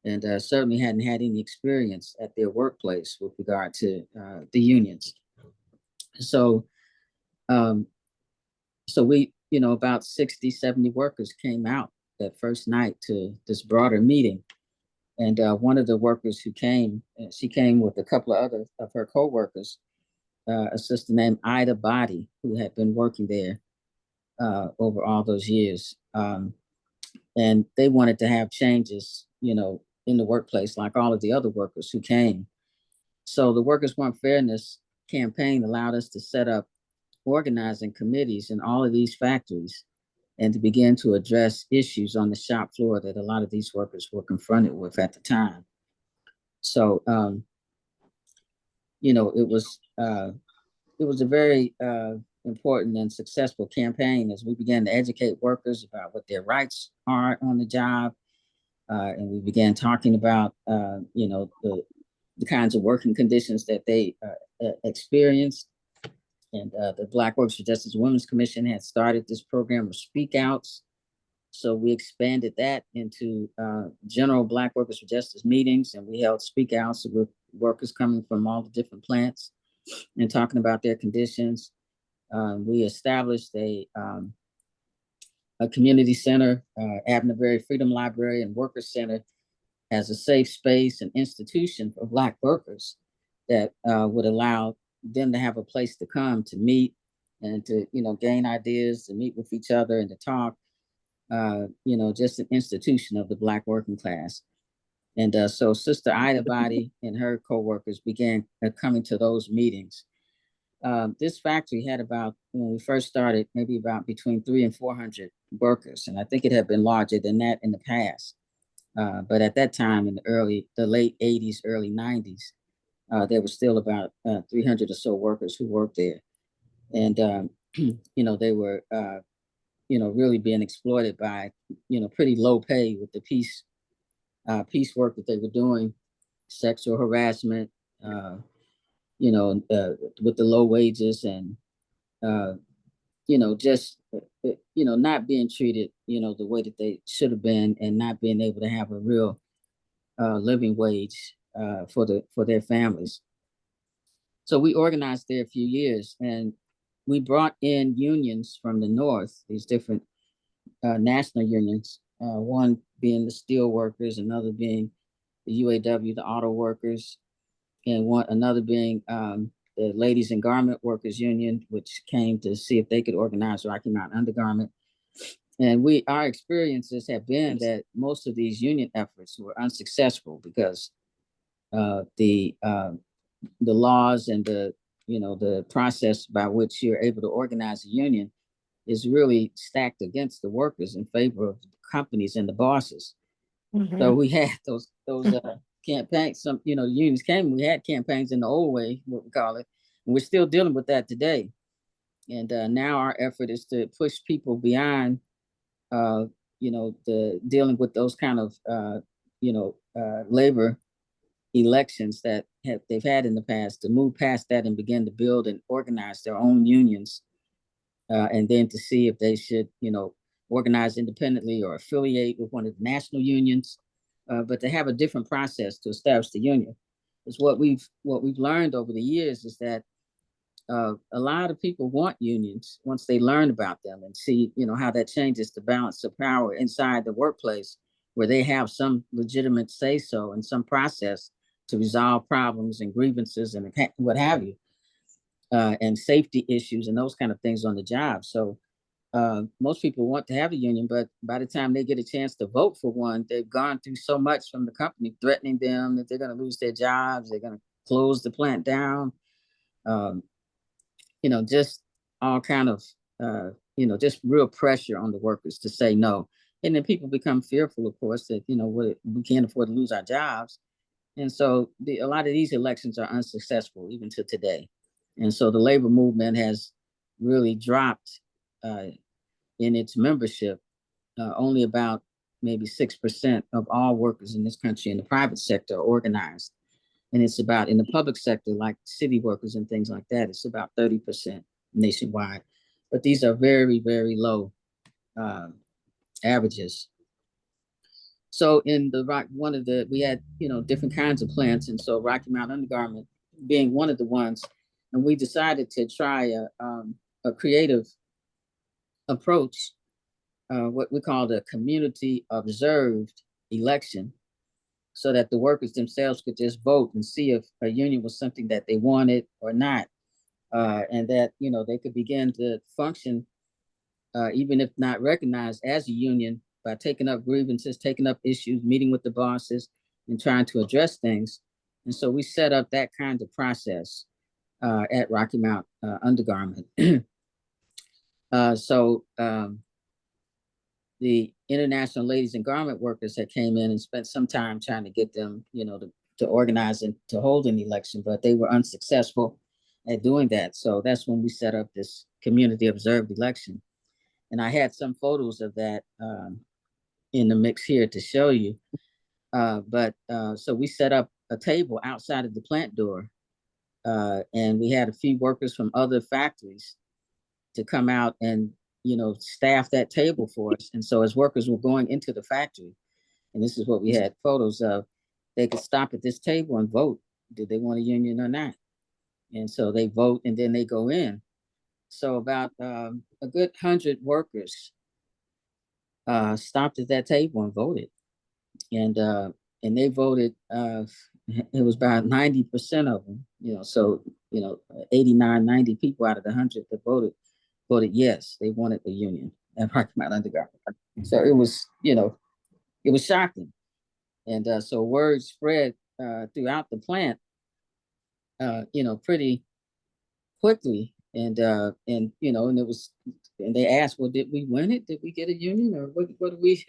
And certainly hadn't had any experience at their workplace with regard to the unions. So, so we, about 60, 70 workers came out that first night to this broader meeting. And one of the workers who came, she came with a couple of other of her co-workers, a sister named Ida Body, who had been working there over all those years. And they wanted to have changes, in the workplace, like all of the other workers who came. So the Workers Want Fairness campaign allowed us to set up organizing committees in all of these factories and to begin to address issues on the shop floor that a lot of these workers were confronted with at the time. So, it was a very important and successful campaign as we began to educate workers about what their rights are on the job. And we began talking about, the kinds of working conditions that they experienced. And the Black Workers for Justice Women's Commission had started this program of speak outs. So we expanded that into general Black Workers for Justice meetings, and we held speak outs with workers coming from all the different plants and talking about their conditions. We established a community center, Abner Berry Freedom Library and Workers Center, as a safe space and institution for Black workers that would allow them to have a place to come to meet and to, gain ideas, to meet with each other and to talk, just an institution of the Black working class. And so Sister Ida Body and her co-workers began coming to those meetings. This factory had about, when we first started, maybe about between 300 and 400 workers. And I think it had been larger than that in the past. But at that time, in the late 80s, early 90s, there were still about 300 or so workers who worked there. And, they were, really being exploited by, pretty low pay with the piece work that they were doing, sexual harassment, with the low wages and, just, not being treated, the way that they should have been and not being able to have a real living wage for their families. So we organized there a few years and we brought in unions from the North, these different national unions, one being the steel workers, another being the UAW, the auto workers, and another being the Ladies and Garment Workers Union, which came to see if they could organize Rocky Mount Undergarment. And our experiences have been that most of these union efforts were unsuccessful because the laws and the process by which you're able to organize a union is really stacked against the workers in favor of the companies and the bosses. Mm-hmm. So we had those campaigns, the unions came, we had campaigns in the old way, what we call it, and we're still dealing with that today. And now our effort is to push people beyond, the dealing with those kind of, labor elections that they've had in the past, to move past that and begin to build and organize their own unions, and then to see if they should, organize independently or affiliate with one of the national unions. But to have a different process to establish the union. Is what we've learned over the years is that a lot of people want unions once they learn about them and see, how that changes the balance of power inside the workplace, where they have some legitimate say-so and some process to resolve problems and grievances and what have you, and safety issues and those kind of things on the job. So most people want to have a union, but by the time they get a chance to vote for one, they've gone through so much from the company threatening them that they're going to lose their jobs, they're going to close the plant down, just all kind of, just real pressure on the workers to say no. And then people become fearful, of course, that, we can't afford to lose our jobs. And so a lot of these elections are unsuccessful, even to today. And so the labor movement has really dropped in its membership. Only about maybe 6% of all workers in this country in the private sector are organized. And it's about, in the public sector, like city workers and things like that, it's about 30% nationwide. But these are very, very low averages. So in we had, different kinds of plants. And so Rocky Mount Undergarment being one of the ones, and we decided to try a creative approach, what we called a community observed election, so that the workers themselves could just vote and see if a union was something that they wanted or not. And that, they could begin to function, even if not recognized as a union, by taking up grievances, taking up issues, meeting with the bosses, and trying to address things. And so we set up that kind of process at Rocky Mount Undergarment. The International Ladies and Garment Workers had came in and spent some time trying to get them, to organize and to hold an election, but they were unsuccessful at doing that. So that's when we set up this community observed election. And I had some photos of that in the mix here to show you. So we set up a table outside of the plant door, and we had a few workers from other factories to come out and staff that table for us. And so as workers were going into the factory, and this is what we had photos of, they could stop at this table and vote. Did they want a union or not? And so they vote and then they go in. So about a good 100 workers stopped at that table and voted. And they voted, it was about 90% of them, 89, 90 people out of the 100 that voted yes, they wanted the union at Rocky Mount Undergarment. So it was, it was shocking. And so word spread throughout the plant, pretty quickly. And it was, and they asked, well, did we win it? Did we get a union, or what did we?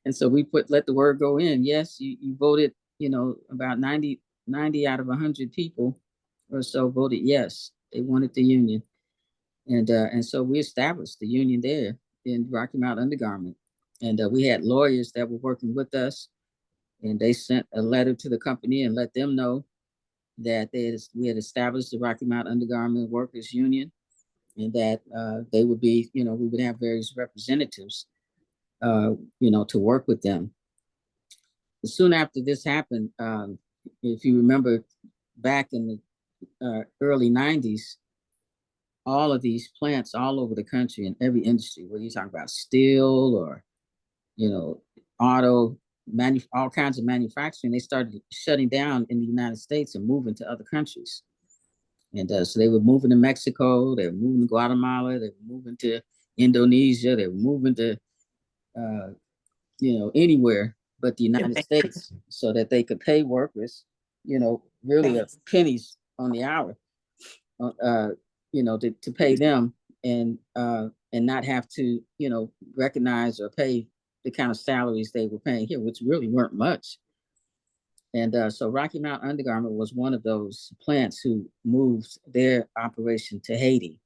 And so we let the word go in. Yes, you voted, about 90 out of 100 people or so voted yes, they wanted the union. And so we established the union there in Rocky Mount Undergarment. And we had lawyers that were working with us, and they sent a letter to the company and let them know that we had established the Rocky Mount Undergarment Workers Union, and that they would be, we would have various representatives, to work with them. Soon after this happened, if you remember back in the early 90s, all of these plants all over the country in every industry, whether you're talking about steel or, auto, all kinds of manufacturing, they started shutting down in the United States and moving to other countries. And so they were moving to Mexico, they were moving to Guatemala, they were moving to Indonesia, they were moving to, anywhere but the United States, so that they could pay workers, really pennies on the hour, to pay them and not have to, recognize or pay the kind of salaries they were paying here, which really weren't much. And so Rocky Mount Undergarment was one of those plants who moved their operation to Haiti,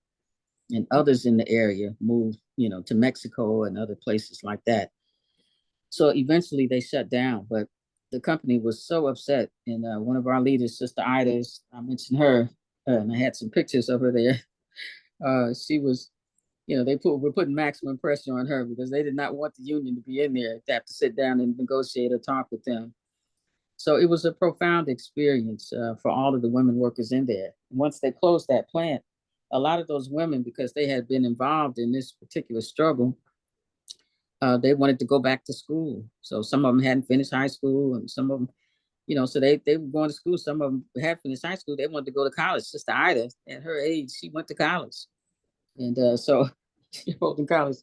and others in the area moved, to Mexico and other places like that. So eventually they shut down, but the company was so upset. And one of our leaders, Sister Ida, I mentioned her, and I had some pictures of her there. She was, we're putting maximum pressure on her because they did not want the union to be in there, to have to sit down and negotiate or talk with them. So it was a profound experience for all of the women workers in there. Once they closed that plant, a lot of those women, because they had been involved in this particular struggle, they wanted to go back to school. So some of them hadn't finished high school, and some of them, so they were going to school. Some of them had finished high school. They wanted to go to college. Sister Ida, at her age, she went to college. And so Holden College.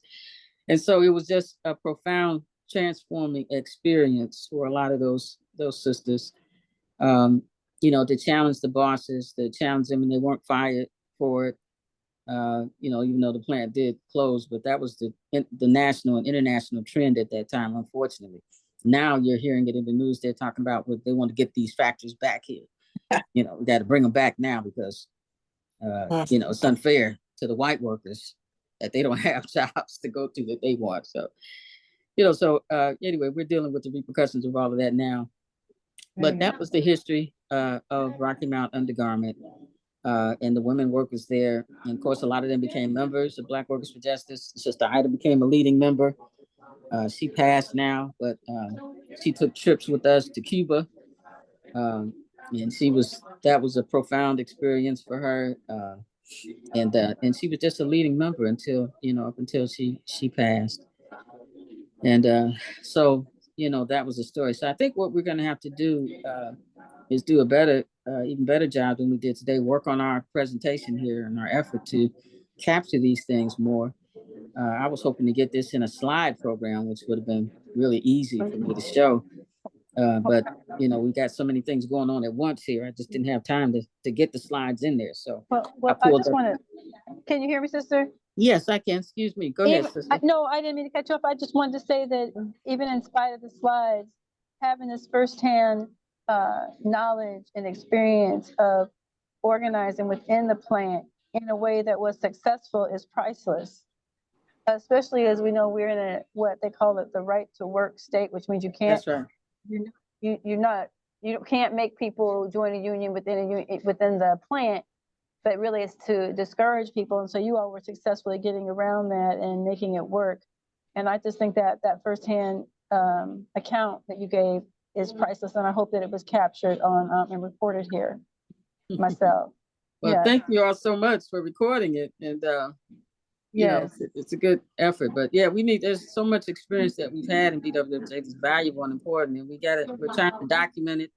And so it was just a profound transforming experience for a lot of those sisters. You know, to challenge the bosses, to challenge them, and they weren't fired for it. You know, even though the plant did close, but that was the national and international trend at that time, unfortunately. Now you're hearing it in the news. They're talking about what they want to get these factories back here. You know, we got to bring them back now because, you know, it's unfair to the white workers that they don't have jobs to go to that they want. So, you know, so anyway, we're dealing with the repercussions of all of that now. But that was the history of Rocky Mount Undergarment and the women workers there. And of course, a lot of them became members of Black Workers for Justice. Sister Ida became a leading member. She passed now, but she took trips with us to Cuba. And that was a profound experience for her. And she was just a leading member until, you know, up until she passed. And so, you know, that was the story. So I think what we're going to have to do is do a better, even better job than we did today, work on our presentation here and our effort to capture these things more. I was hoping to get this in a slide program, which would have been really easy for me to show. But, you know, we got so many things going on at once here. I just didn't have time to get the slides in there. So I just want to, can you hear me, sister? Yes, I can. Excuse me. Go ahead, sister. No, I didn't mean to cut you off. I just wanted to say that even in spite of the slides, having this firsthand knowledge and experience of organizing within the plant in a way that was successful is priceless. Especially as we know we're in a what they call it the right to work state, which means you can't. That's right. You can't make people join a union within the plant, but really it's to discourage people. And so you all were successfully getting around that and making it work. And I just think that that firsthand account that you gave is priceless, and I hope that it was captured on and recorded here myself. Well, thank you all so much for recording it, and you know, it's a good effort. But yeah, there's so much experience that we've had in BWJ that's valuable and important, and we're trying to document it,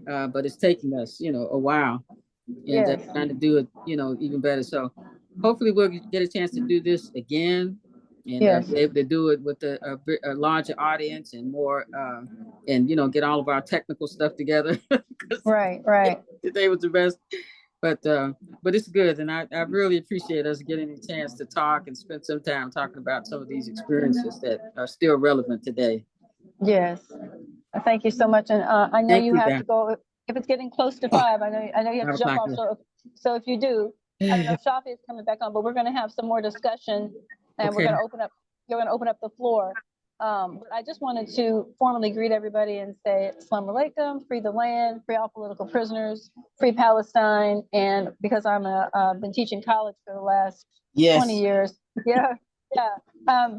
but it's taking us, you know, a while, and trying to do it, you know, even better. So hopefully we'll get a chance to do this again, and be able to do it with a larger audience and more, and, you know, get all of our technical stuff together. Right. Today was the best. But it's good, and I really appreciate us getting a chance to talk and spend some time talking about some of these experiences that are still relevant today. Yes, thank you so much, and I know you have to go. If it's getting close to 5, I know you have to jump off. So if you do, I know Shafi is coming back on, but we're going to have some more discussion, and we're going to open up. You're going to open up the floor. But I just wanted to formally greet everybody and say Assalamu alaikum, free the land, free all political prisoners, free Palestine. And because I'm been teaching college for the last 20 years,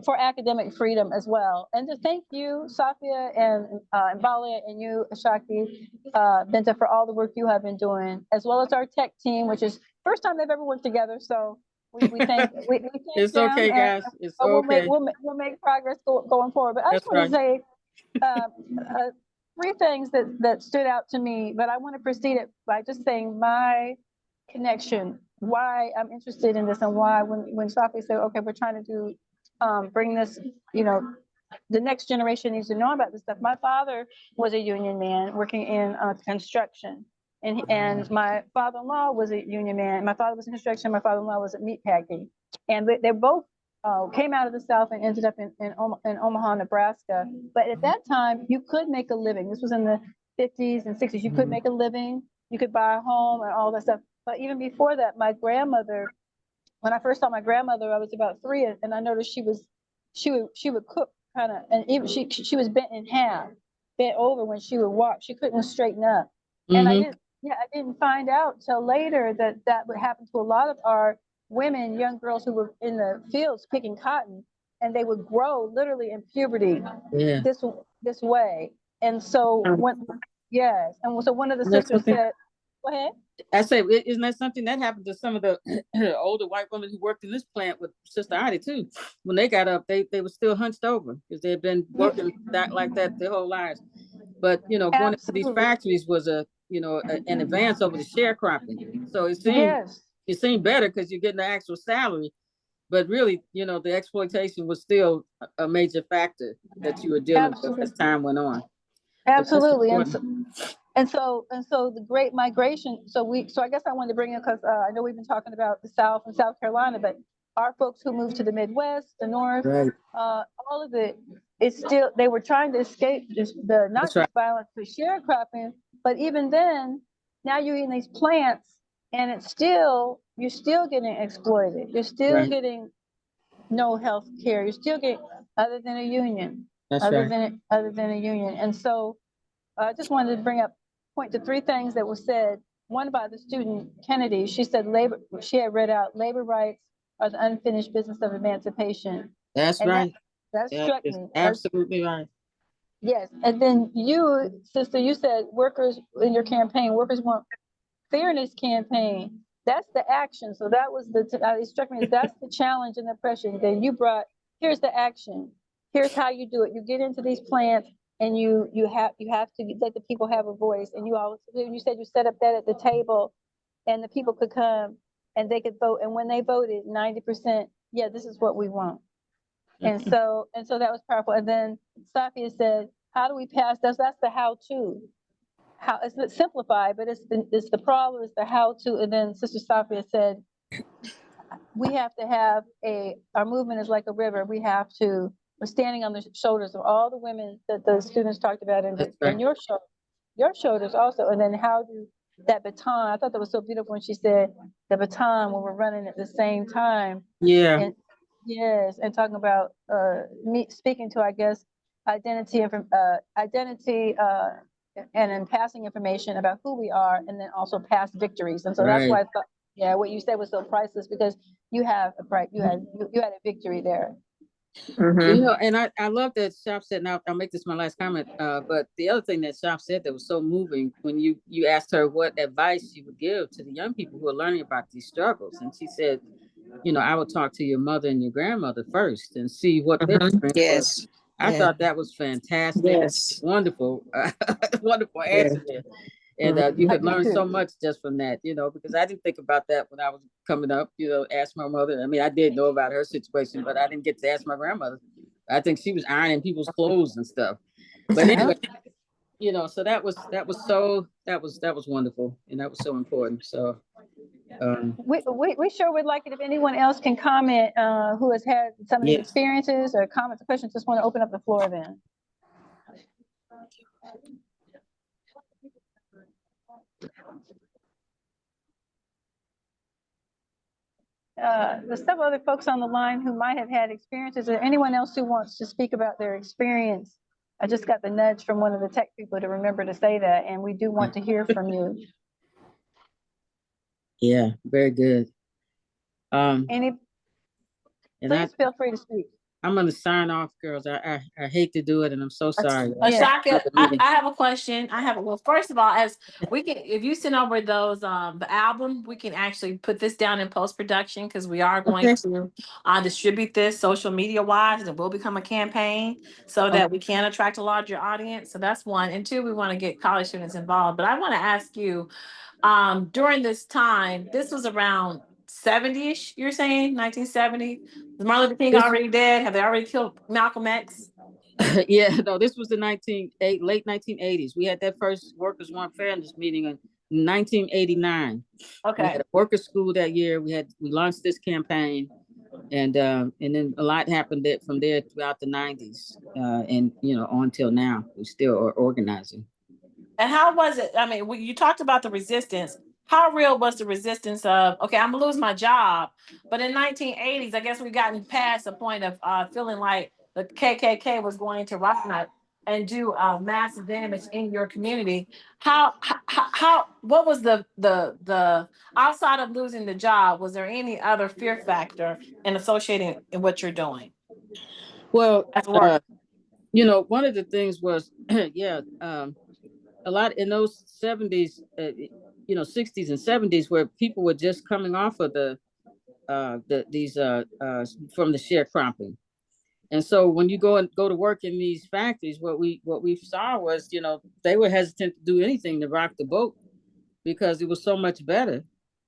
for academic freedom as well. And to thank you, Safia and Mbalia, and you, Ashaki, Binta, for all the work you have been doing, as well as our tech team, which is first time they've ever worked together. So we thank it's them, okay, guys. It's okay. We'll make progress going forward. But I just want to say 3 things that stood out to me, but I want to precede it by just saying my connection, why I'm interested in this, and why when Safi said, okay, we're trying to do bring this, you know, the next generation needs to know about this stuff. My father was a union man working in construction. And my father-in-law was a union man. My father was in construction. My father-in-law was at meatpacking. And they both came out of the South and ended up in Omaha, Nebraska. But at that time, you could make a living. This was in the 50s and 60s. You could make a living. You could buy a home and all that stuff. But even before that, my grandmother, when I first saw my grandmother, I was about 3, and I noticed she would cook kind of, and even she was bent in half, bent over when she would walk. She couldn't straighten up. And I didn't find out till later that would happen to a lot of our women, young girls who were in the fields picking cotton, and they would grow literally in puberty this way. And so so one of the sisters said, go ahead. I say, isn't that something that happened to some of the older white women who worked in this plant with Sister Ida too? When they got up, they were still hunched over because they had been working like that their whole lives. But, you know, going into these factories was an advance over the sharecropping. So it seemed better because you're getting the actual salary. but really, you know, the exploitation was still a major factor that you were dealing with as time went on. Absolutely. And so the Great Migration. So I guess I wanted to bring in, because I know we've been talking about the South and South Carolina, but our folks who moved to the Midwest, the North, right. All of it, it's still, they were trying to escape not just violence, but sharecropping. But even then, now you're eating these plants, and you're still getting exploited. You're still getting no health care. You're still getting, other than a union. Other than a union. And so I just wanted to point to three things that were said. One by the student Kennedy. She said she had read out, labor rights are the unfinished business of emancipation. That's and right. That struck me. Absolutely right. Yes. And then you, sister, you said workers in your campaign, workers want fairness campaign. That's the action. So that was it struck me as that's the challenge and the pressure that you brought. Here's the action. Here's how you do it. You get into these plants, and you have to let the people have a voice. And you said you set up that at the table, and the people could come and they could vote. And when they voted, 90%, yeah, this is what we want. And so that was powerful. And then Safia said, how do we pass? That's the how-to. How it's simplified, but it's the problem, it's the how-to. And then Sister Safia said, we have to have our movement is like a river. We're standing on the shoulders of all the women that the students talked about, and your shoulders also. And then how do that baton, I thought that was so beautiful when she said the baton, when we're running at the same time. Yeah. And, yes, and talking about speaking to, I guess, identity and in passing information about who we are, and then also past victories. And so that's why I thought, what you said was so priceless, because you had a victory there. You know, and I love that Shop said, now I'll make this my last comment, but the other thing that Shop said that was so moving, when you asked her what advice she would give to the young people who are learning about these struggles, and she said, you know, I would talk to your mother and your grandmother first and see what their experience was. I thought that was fantastic. Yes. Wonderful, wonderful answer there. And you could learn so much just from that, you know, because I didn't think about that when I was coming up, you know, ask my mother. I mean, I did know about her situation, but I didn't get to ask my grandmother. I think she was ironing people's clothes and stuff. But anyway, you know, so that was wonderful, and that was so important. So we sure would like it if anyone else can comment who has had some of these experiences or comments or questions. Just want to open up the floor then. There's several other folks on the line who might have had experiences. Is there anyone else who wants to speak about their experience? I just got the nudge from one of the tech people to remember to say that, and we do want to hear from you. Yeah, very good. Please feel free to speak. I'm going to sign off, girls. I hate to do it, and I'm so sorry. Ashaka, I have a question. Well, first of all, as we can, if you send over those the album, we can actually put this down in post-production, because we are going to distribute this social media wise, and it will become a campaign so that we can attract a larger audience. So that's one. And two, we want to get college students involved. But I want to ask you, during this time, this was around 70-ish, you're saying 1970. Is Martin Luther King already dead? Have they already killed Malcolm X? Yeah, no, this was the late 1980s. We had that first Workers Want Fairness meeting in 1989. Okay. We had a workers' school that year. We launched this campaign, and then a lot happened from there throughout the 90s, and you know, on till now. We still are organizing. And how was it? I mean, you talked about the resistance. How real was the resistance of, okay, I'm gonna lose my job? But in 1980s, I guess we gotten past the point of feeling like the KKK was going to rise and do massive damage in your community. What was the outside of losing the job, was there any other fear factor in associating in what you're doing? Well, you know, one of the things was, a lot in those 70s, you know, 60s and 70s, where people were just coming off of from the sharecropping. And so when you go to work in these factories, what we saw was, you know, they were hesitant to do anything to rock the boat, because it was so much better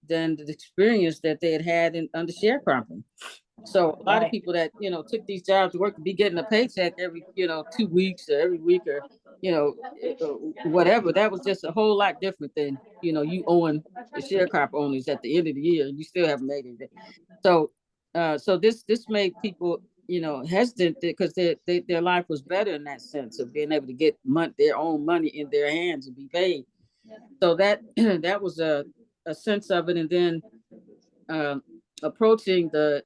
than the experience that they had under sharecropping. So a lot of people that, took these jobs to work to be getting a paycheck every, 2 weeks or every week or, whatever. That was just a whole lot different than, you owing the sharecrop owners at the end of the year and you still haven't made anything. So, so this made people, hesitant because their life was better in that sense of being able to get their own money in their hands and be paid. So that that was a sense of it. And then approaching the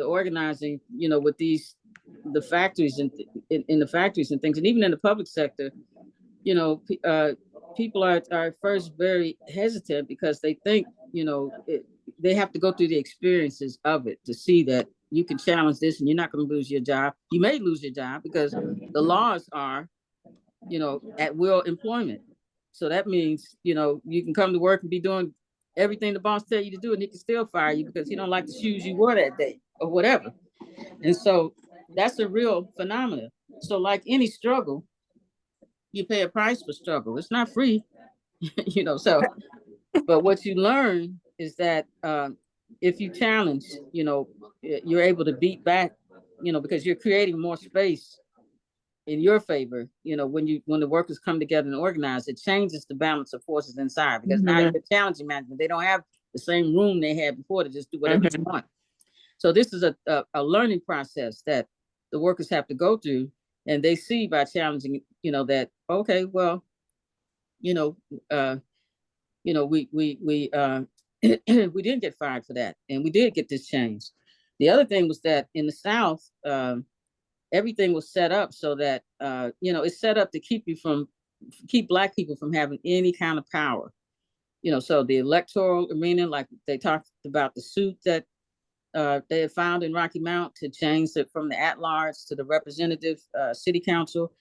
organizing, with the factories and in the factories and things, and even in the public sector, people are at first very hesitant because they think, they have to go through the experiences of it to see that you can challenge this and you're not going to lose your job. You may lose your job because the laws are, at will employment. So that means, you can come to work and be doing everything the boss tell you to do, and he can still fire you because he don't like the shoes you wore that day or whatever. And so that's a real phenomenon. So like any struggle, you pay a price for struggle. It's not free, so, but what you learn is that if you challenge, you're able to beat back, because you're creating more space in your favor. When the workers come together and organize, it changes the balance of forces inside, because now you're challenging management. They don't have the same room they had before to just do whatever they want. So this is a learning process that the workers have to go through, and they see by challenging, that, okay, well, we we didn't get fired for that, and we did get this change. The other thing was that in the South, everything was set up so that it's set up to keep Black people from having any kind of power. So the electoral arena, like they talked about the suit that they had found in Rocky Mount to change it from the at-large to the representative city council.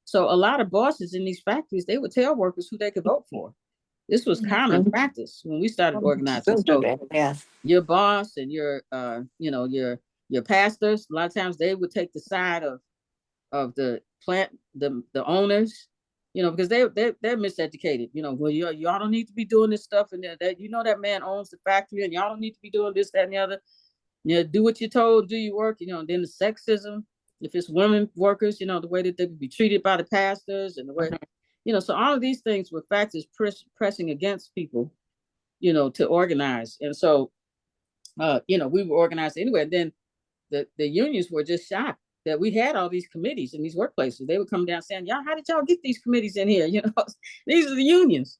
So a lot of bosses in these factories, they would tell workers who they could vote for. This was common practice when we started organizing. So your boss and your pastors, a lot of times they would take the side of the plant, the owners, because they're miseducated. Well, y'all don't need to be doing this stuff, and that that man owns the factory, and y'all don't need to be doing this, that, and the other. Do what you're told, do your work. Then the sexism, if it's women workers, the way that they would be treated by the pastors, and the way, so all of these things were factors pressing against people, to organize. And so, we were organized anyway. And then the unions were just shocked that we had all these committees in these workplaces. They would come down saying, y'all, how did y'all get these committees in here? These are the unions.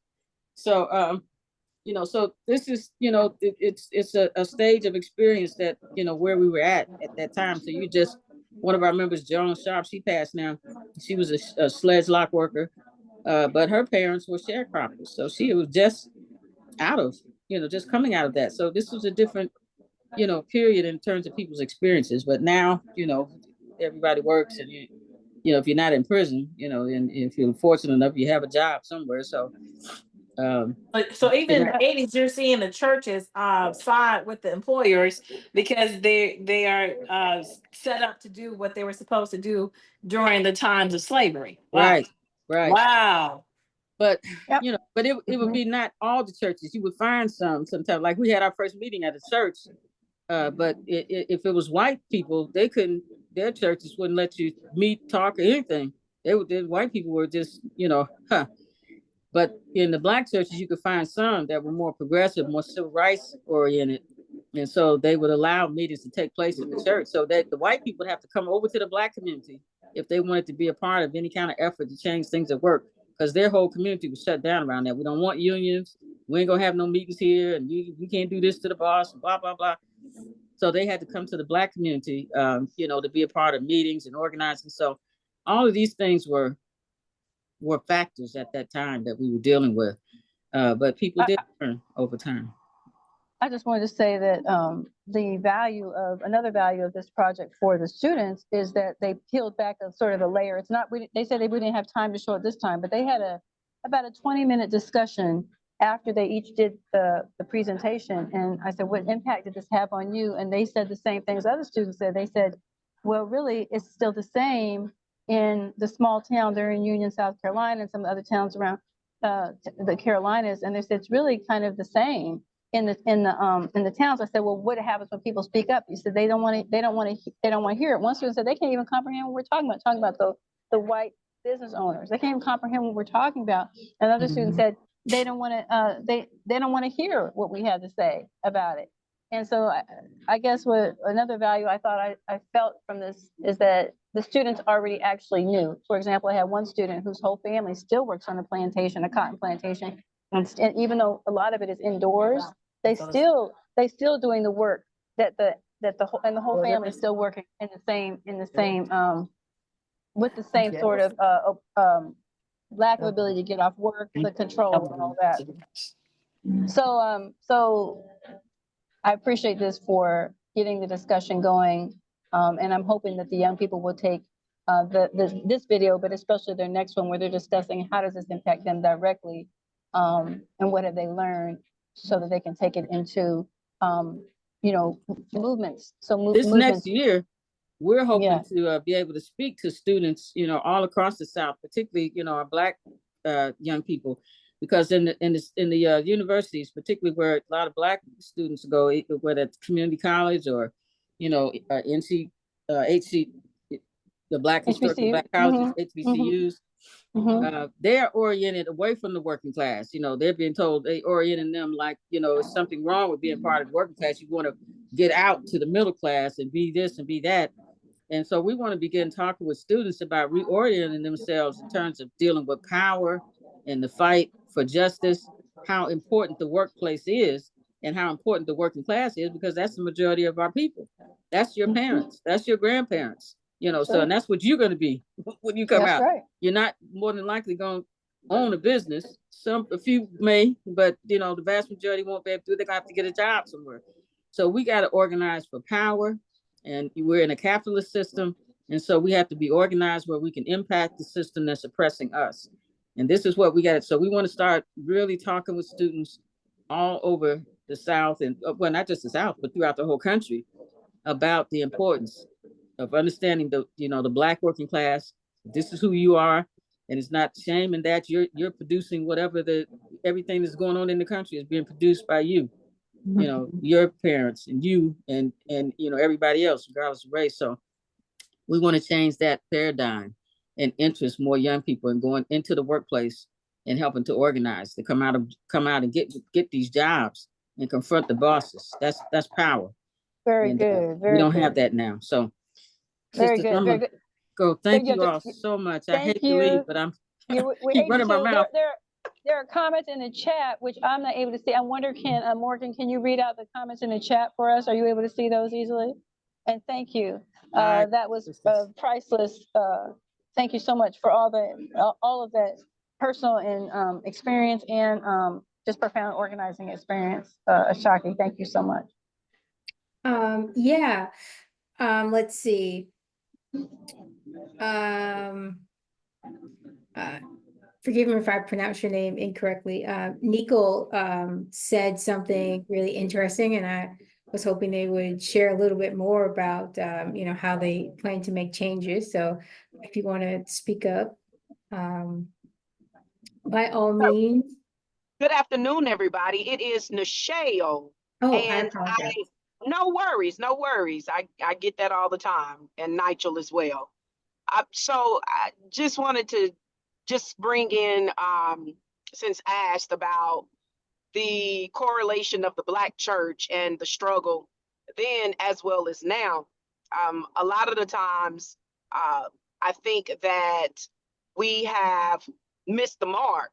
So, so this is, it's a stage of experience that, where we were at that time. So one of our members, Joan Sharp, she passed now. She was a sledge lock worker, but her parents were sharecroppers. So she was just out of, just coming out of that. So this was a different, period in terms of people's experiences. But now, everybody works, and if you're not in prison, and if you're fortunate enough, you have a job somewhere. So so even in the 80s, you're seeing the churches side with the employers because they are set up to do what they were supposed to do during the times of slavery. Wow. Right. Wow. But but it would be not all the churches. You would find sometimes, like we had our first meeting at a church, but if it was white people, their churches wouldn't let you meet, talk, or anything. The white people were just, But in the Black churches, you could find some that were more progressive, more civil rights oriented. And so they would allow meetings to take place in the church, so that the white people would have to come over to the Black community if they wanted to be a part of any kind of effort to change things at work, because their whole community was shut down around that. We don't want unions. We ain't gonna have no meetings here, and you can't do this to the boss, blah, blah, blah. So they had to come to the Black community, to be a part of meetings and organizing. So all of these things were factors at that time that we were dealing with, but people did learn over time. I just wanted to say that another value of this project for the students is that they peeled back a sort of a layer. It's not, they said they wouldn't have time to show it this time, but they had about a 20-minute discussion after they each did the presentation. And I said, what impact did this have on you? And they said the same things other students said. They said, well, really, it's still the same in the small town. They're in Union, South Carolina, and some other towns around the Carolinas. And they said, it's really kind of the same. in the towns. I said, well, what happens when people speak up? He said they don't want to hear it. One student said they can't even comprehend what we're talking about the white business owners. They can't even comprehend what we're talking about. Another student said they don't want to they don't want to hear what we had to say about it. And so I guess what another value I thought I felt from this is that the students already actually knew. For example, I had one student whose whole family still works on a plantation, a cotton plantation. And even though a lot of it is indoors, they still doing the work that the whole family is still working in the same with the same sort of lack of ability to get off work, the controls and all that. So I appreciate this for getting the discussion going. And I'm hoping that the young people will take this video, but especially their next one where they're discussing how does this impact them directly, and what have they learned, so that they can take it into movements. So this movements. next year, we're hoping to be able to speak to students, all across the South, particularly, our Black young people, because in the universities, particularly where a lot of Black students go, whether it's community college or, HC, the Black Historical Black Colleges, HBCUs, they are oriented away from the working class. They're being told they orienting them like, it's something wrong with being part of the working class. You want to get out to the middle class and be this and be that. And so we want to begin talking with students about reorienting themselves in terms of dealing with power and the fight for justice, how important the workplace is and how important the working class is, because that's the majority of our people. That's your parents, that's your grandparents, so, and that's what you're going to be when you come out. Right. You're not more than likely going to own a business. A few may, but the vast majority won't be able to do it. They're going to have to get a job somewhere. So we got to organize for power, and we're in a capitalist system. And so we have to be organized where we can impact the system that's oppressing us. And this is what we got. So we want to start really talking with students all over the South, and well, not just the South, but throughout the whole country, about the importance of understanding the Black working class. This is who you are. And it's not shame in that you're producing whatever everything that's going on in the country is being produced by you, your parents and you and everybody else, regardless of race. So we want to change that paradigm and interest more young people in going into the workplace and helping to organize, to come out and get these jobs and confront the bosses. That's power. Very good. We don't have that now. So very good. Very good. Go. Thank you all so much. I hate to leave, but I'm keep running my mouth. There are comments in the chat, which I'm not able to see. I wonder, Morgan, can you read out the comments in the chat for us? Are you able to see those easily? And thank you. That was priceless. Thank you so much for all of that personal and experience and just profound organizing experience, Ashaki. Thank you so much. Let's see. Forgive me if I pronounce your name incorrectly. Nico said something really interesting, and I was hoping they would share a little bit more about how they plan to make changes. So if you want to speak up, by all means. Good afternoon, everybody. It is Nichelle. And no worries. I get that all the time, and Nigel as well. So I just wanted to bring in, since asked about the correlation of the Black church and the struggle then as well as now. A lot of the times, I think that we have missed the mark,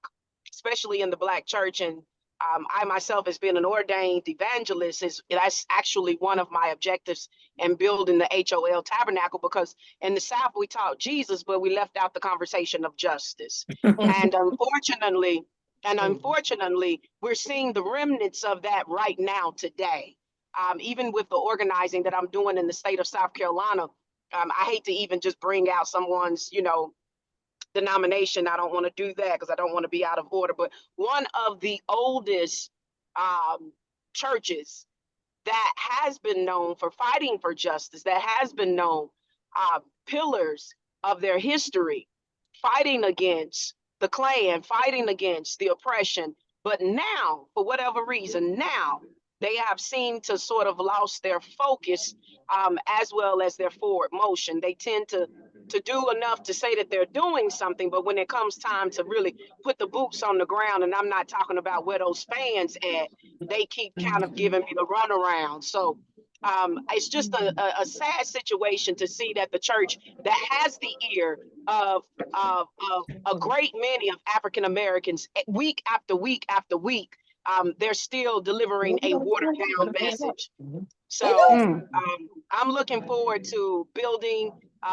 especially in the Black church. And I myself, as being an ordained evangelist, that's actually one of my objectives in building the HOL Tabernacle, because in the South we taught Jesus, but we left out the conversation of justice. And unfortunately, we're seeing the remnants of that right now today. Even with the organizing that I'm doing in the state of South Carolina, I hate to even just bring out someone's, denomination. I don't want to do that because I don't want to be out of order. But one of the oldest churches that has been known for fighting for justice, that has been known pillars of their history, fighting against the Klan, fighting against the oppression, But now, for whatever reason, now they have seemed to sort of lost their focus, as well as their forward motion. They tend to do enough to say that they're doing something, but when it comes time to really put the boots on the ground, and I'm not talking about where those fans at, they keep kind of giving me the runaround. So it's just a sad situation to see that the church that has the ear of a great many of African Americans, week after week after week, they're still delivering a watered down message. So I'm looking forward to building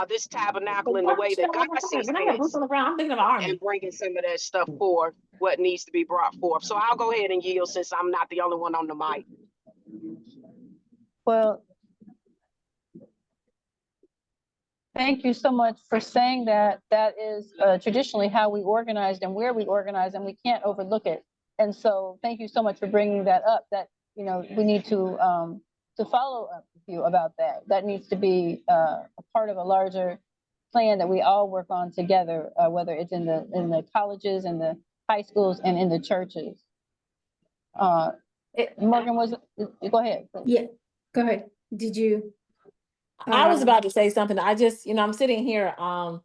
this tabernacle in the way that God sees fit and bringing some of that stuff forth, what needs to be brought forth. So I'll go ahead and yield since I'm not the only one on the mic. Well, thank you so much for saying that. That is traditionally how we organized and where we organize, and we can't overlook it. And so thank you so much for bringing that up, that, you know, we need to follow up with you about that. That needs to be a part of a larger plan that we all work on together, whether it's in the colleges and the high schools and in the churches. Morgan, go ahead. Please. Yeah, go ahead. Did you? I was about to say something. I just, you know, I'm sitting here, and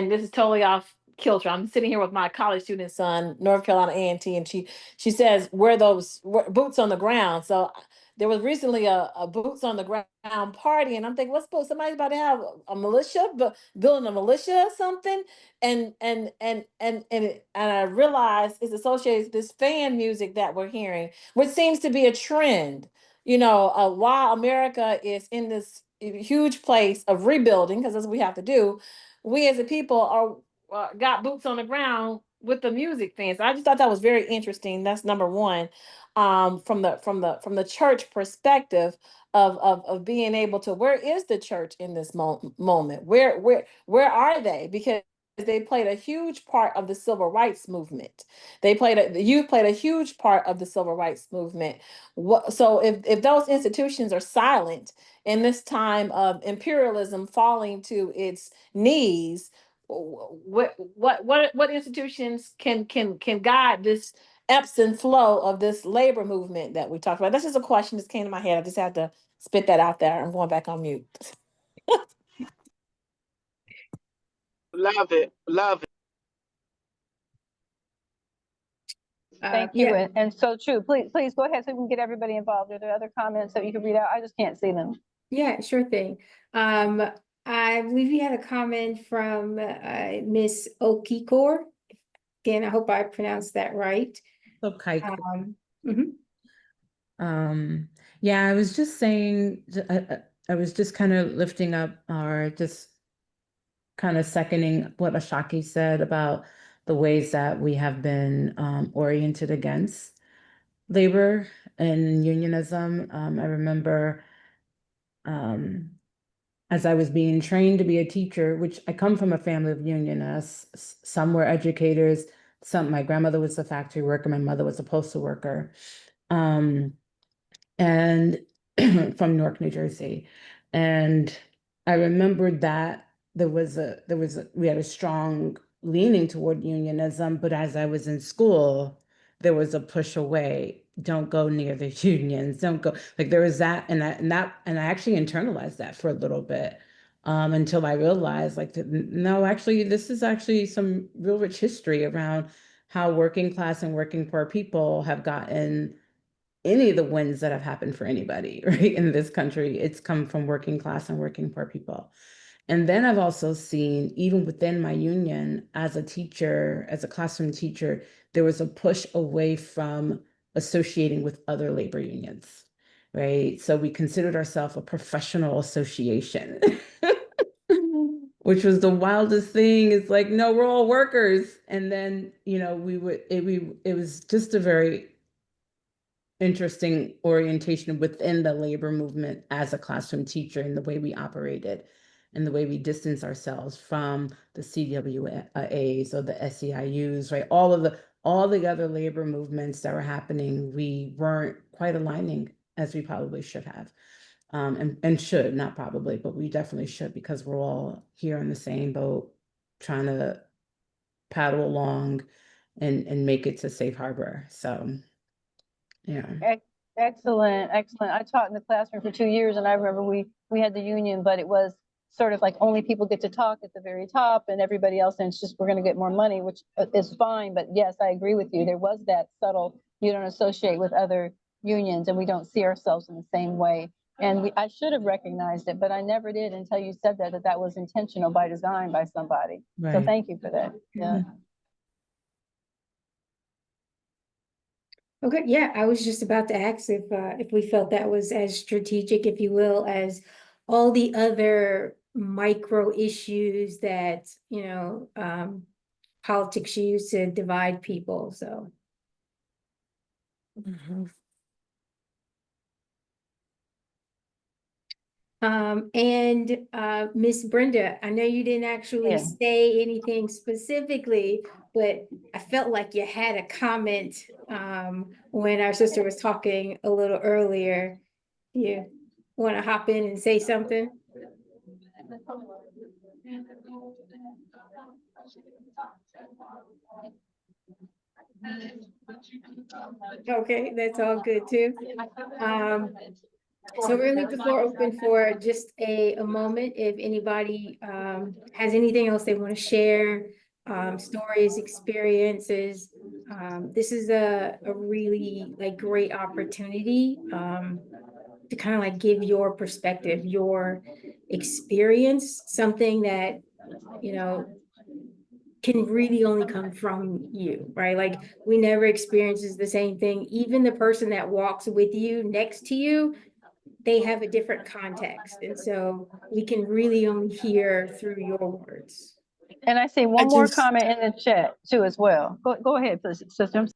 this is totally off kilter. I'm sitting here with my college student son, North Carolina A&T, and she says, wear those boots on the ground. So there was recently a boots on the ground party, and I'm thinking, what's supposed, somebody's about to have a militia, but building a militia or something. And I realized it's associated with this fan music that we're hearing, which seems to be a trend. You know, while America is in this huge place of rebuilding, because that's what we have to do, we as a people are got boots on the ground with the music fans. I just thought that was very interesting. That's number one. From the church perspective of being able to, where is the church in this moment? Where are they? Because they played a huge part of the civil rights movement. The youth played a huge part of the civil rights movement. So if those institutions are silent in this time of imperialism falling to its knees, what institutions can guide this ebbs and flow of this labor movement that we talked about? That's just a question that came to my head. I just had to spit that out there. I'm going back on mute. Love it. Love it. Thank you. And so true. Please go ahead so we can get everybody involved. Are there other comments that you can read out? I just can't see them. Yeah, sure thing. I believe you had a comment from Miss Okikor. Again, I hope I pronounced that right. Okay. Mhm. Yeah, I was just saying, I was just kind of lifting up, or just kind of seconding what Ashaki said about the ways that we have been oriented against labor and unionism. I remember as I was being trained to be a teacher, which I come from a family of unionists, some were educators, my grandmother was a factory worker, my mother was a postal worker, and from Newark, New Jersey. And I remembered that we had a strong leaning toward unionism, but as I was in school, there was a push away. Don't go near the unions. Don't go. Like there was that, and I actually internalized that for a little bit, until I realized, like, no, actually, this is actually some real rich history around how working class and working poor people have gotten any of the wins that have happened for anybody, right, in this country. It's come from working class and working poor people. And then I've also seen, even within my union, as a teacher, as a classroom teacher, there was a push away from associating with other labor unions, right? So we considered ourselves a professional association, which was the wildest thing. It's like, no, we're all workers. And then, you know, it was just a very interesting orientation within the labor movement as a classroom teacher, and the way we operated and the way we distance ourselves from the CWAs or the SEIUs, right? All the other labor movements that were happening, we weren't quite aligning as we probably should have. And should, not probably, but we definitely should, because we're all here in the same boat, trying to paddle along and make it to safe harbor. So, yeah. Excellent, excellent. I taught in the classroom for 2 years, and I remember we had the union, but it was sort of like only people get to talk at the very top, and everybody else, and it's just we're going to get more money, which is fine. But yes, I agree with you. There was that subtle, you don't associate with other unions, and we don't see ourselves in the same way. And I should have recognized it, but I never did until you said that was intentional by design by somebody. So Right. thank you for that. Yeah. Okay, yeah, I was just about to ask if we felt that was as strategic, if you will, as all the other micro issues that, politics use to divide people, so. Miss Brenda, I know you didn't actually Yeah. say anything specifically, but I felt like you had a comment when our sister was talking a little earlier. You want to hop in and say something? Okay, that's all good too. So we're gonna leave the floor open for just a moment. If anybody has anything else they want to share, stories, experiences. This is a really great opportunity to kind of give your perspective, your experience, something that can really only come from you, right? Like we never experiences the same thing. Even the person that walks with you next to you, they have a different context. And so we can really only hear through your words. And I see one more comment in the chat too as well. Go ahead, please, sister.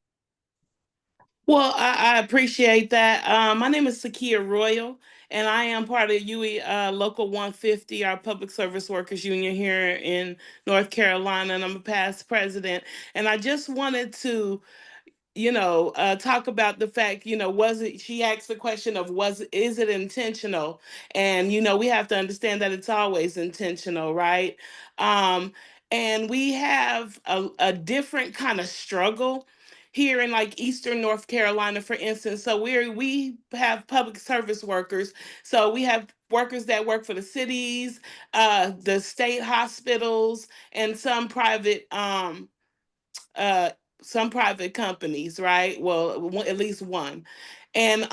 Well, I appreciate that. My name is Sakia Royal, and I am part of UE Local 150, our Public Service Workers Union here in North Carolina, and I'm a past president. And I just wanted to talk about the fact, she asked the question of is it intentional? And, we have to understand that it's always intentional, right? And we have a different kind of struggle here in Eastern North Carolina, for instance. So we have public service workers. So we have workers that work for the cities, the state hospitals, and uh, some private companies, right? Well, at least one. And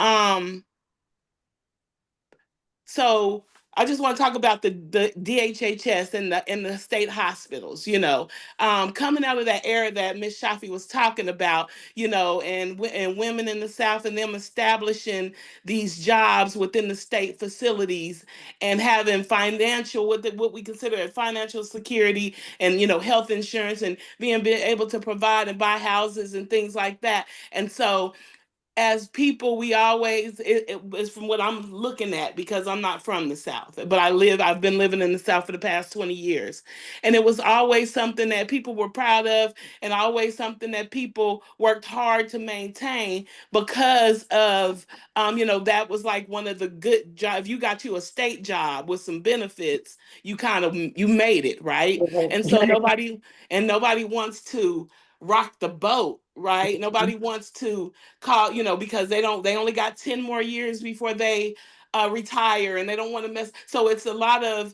so I just want to talk about the DHHS and the state hospitals, coming out of that era that Ms. Shafi was talking about, and women in the South and them establishing these jobs within the state facilities and having what we consider financial security and, health insurance and being able to provide and buy houses and things like that. And so as people, we always, it is from what I'm looking at, because I'm not from the South, but I've been living in the South for the past 20 years. And it was always something that people were proud of, and always something that people worked hard to maintain because of, that was like one of the good jobs. If you got you a state job with some benefits, you made it, right? And so nobody wants to rock the boat, right? Nobody wants to call, because they only got 10 more years before they retire, and they don't want to mess. So it's a lot of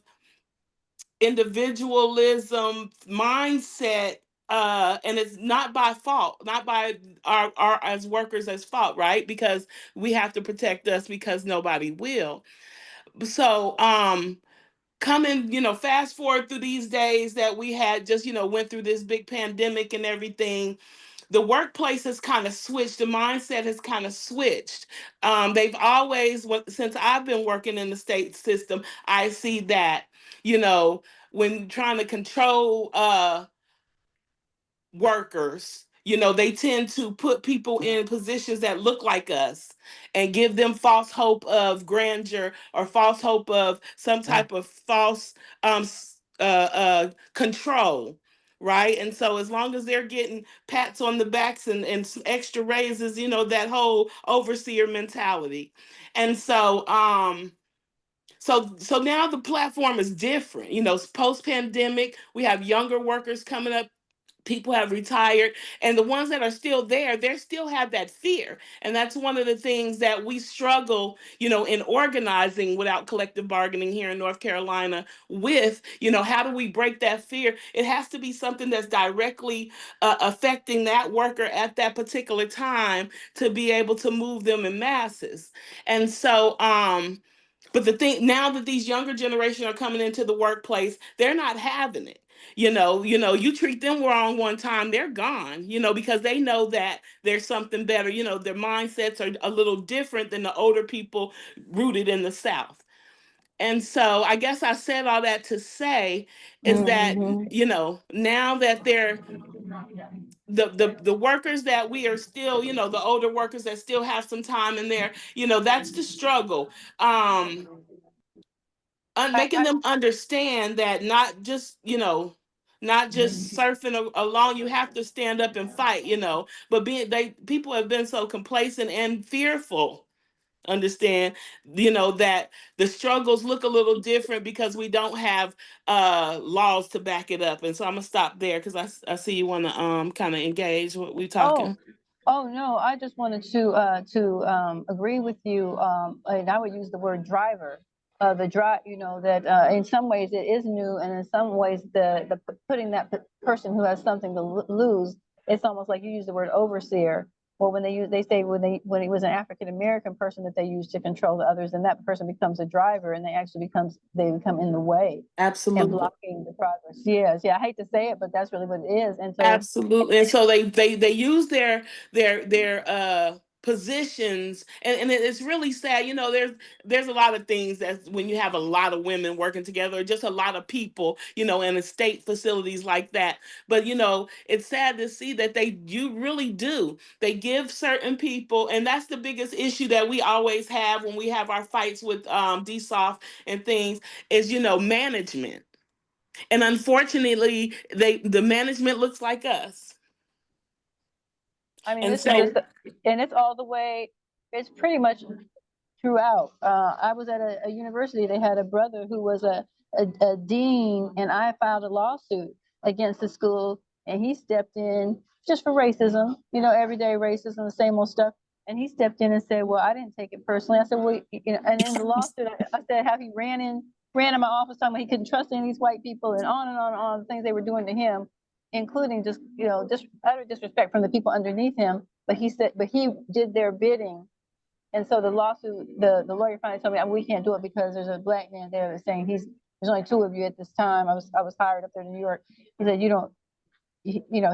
individualism mindset, and it's not by fault, not by our as workers as fault, right? Because we have to protect us because nobody will. So fast forward through these days that we had just went through this big pandemic and everything, the workplace has kind of switched. The mindset has kind of switched. They've always, since I've been working in the state system, I see that, when trying to control workers, they tend to put people in positions that look like us and give them false hope of grandeur or false hope of some type of false control, right? And so as long as they're getting pats on the backs and some extra raises, that whole overseer mentality. And so so now the platform is different. Post pandemic, we have younger workers coming up people have retired, and the ones that are still there, they still have that fear. And that's one of the things that we struggle, in organizing without collective bargaining here in North Carolina with, how do we break that fear? It has to be something that's directly affecting that worker at that particular time to be able to move them in masses. And so, but the thing now that these younger generation are coming into the workplace, they're not having it. You treat them wrong one time, they're gone, because they know that there's something better. Their mindsets are a little different than the older people rooted in the South. And so I guess I said all that to say is that, now that they're the workers that we are still, the older workers that still have some time in there, that's the struggle. Making them understand that not just surfing along, you have to stand up and fight, but people have been so complacent and fearful, understand, that the struggles look a little different because we don't have laws to back it up. And so I'm gonna stop there because I see you want to kind of engage what we talking. Oh no, I just wanted to agree with you. And I would use the word driver. The drive, that in some ways it is new, and in some ways the putting that person who has something to lose, it's almost like you use the word overseer. Well, when they say when it was an African American person that they used to control the others, and that person becomes a driver, and they become in the way. Absolutely. And blocking the progress. Yes, yeah. I hate to say it, but that's really what it is. And so absolutely. And so they use their positions, and it's really sad. There's a lot of things that when you have a lot of women working together, or just a lot of people, in estate facilities like that. But it's sad to see that you really do. They give certain people, and that's the biggest issue that we always have when we have our fights with DSOF and things, is management. And unfortunately, the management looks like us. I mean, and it's all the way. It's pretty much throughout. I was at a university. They had a brother who was a dean, and I filed a lawsuit against the school, and he stepped in just for racism. Everyday racism, the same old stuff. And he stepped in and said, "Well, I didn't take it personally." I said, "Well," and in the lawsuit, I said how he ran in my office talking about he couldn't trust any of these white people, and on and on and on, the things they were doing to him, including just utter disrespect from the people underneath him. But he did their bidding. And so the lawsuit, the lawyer finally told me, we can't do it because there's a black man there that's saying there's only two of you at this time. I was hired up there in New York. He said,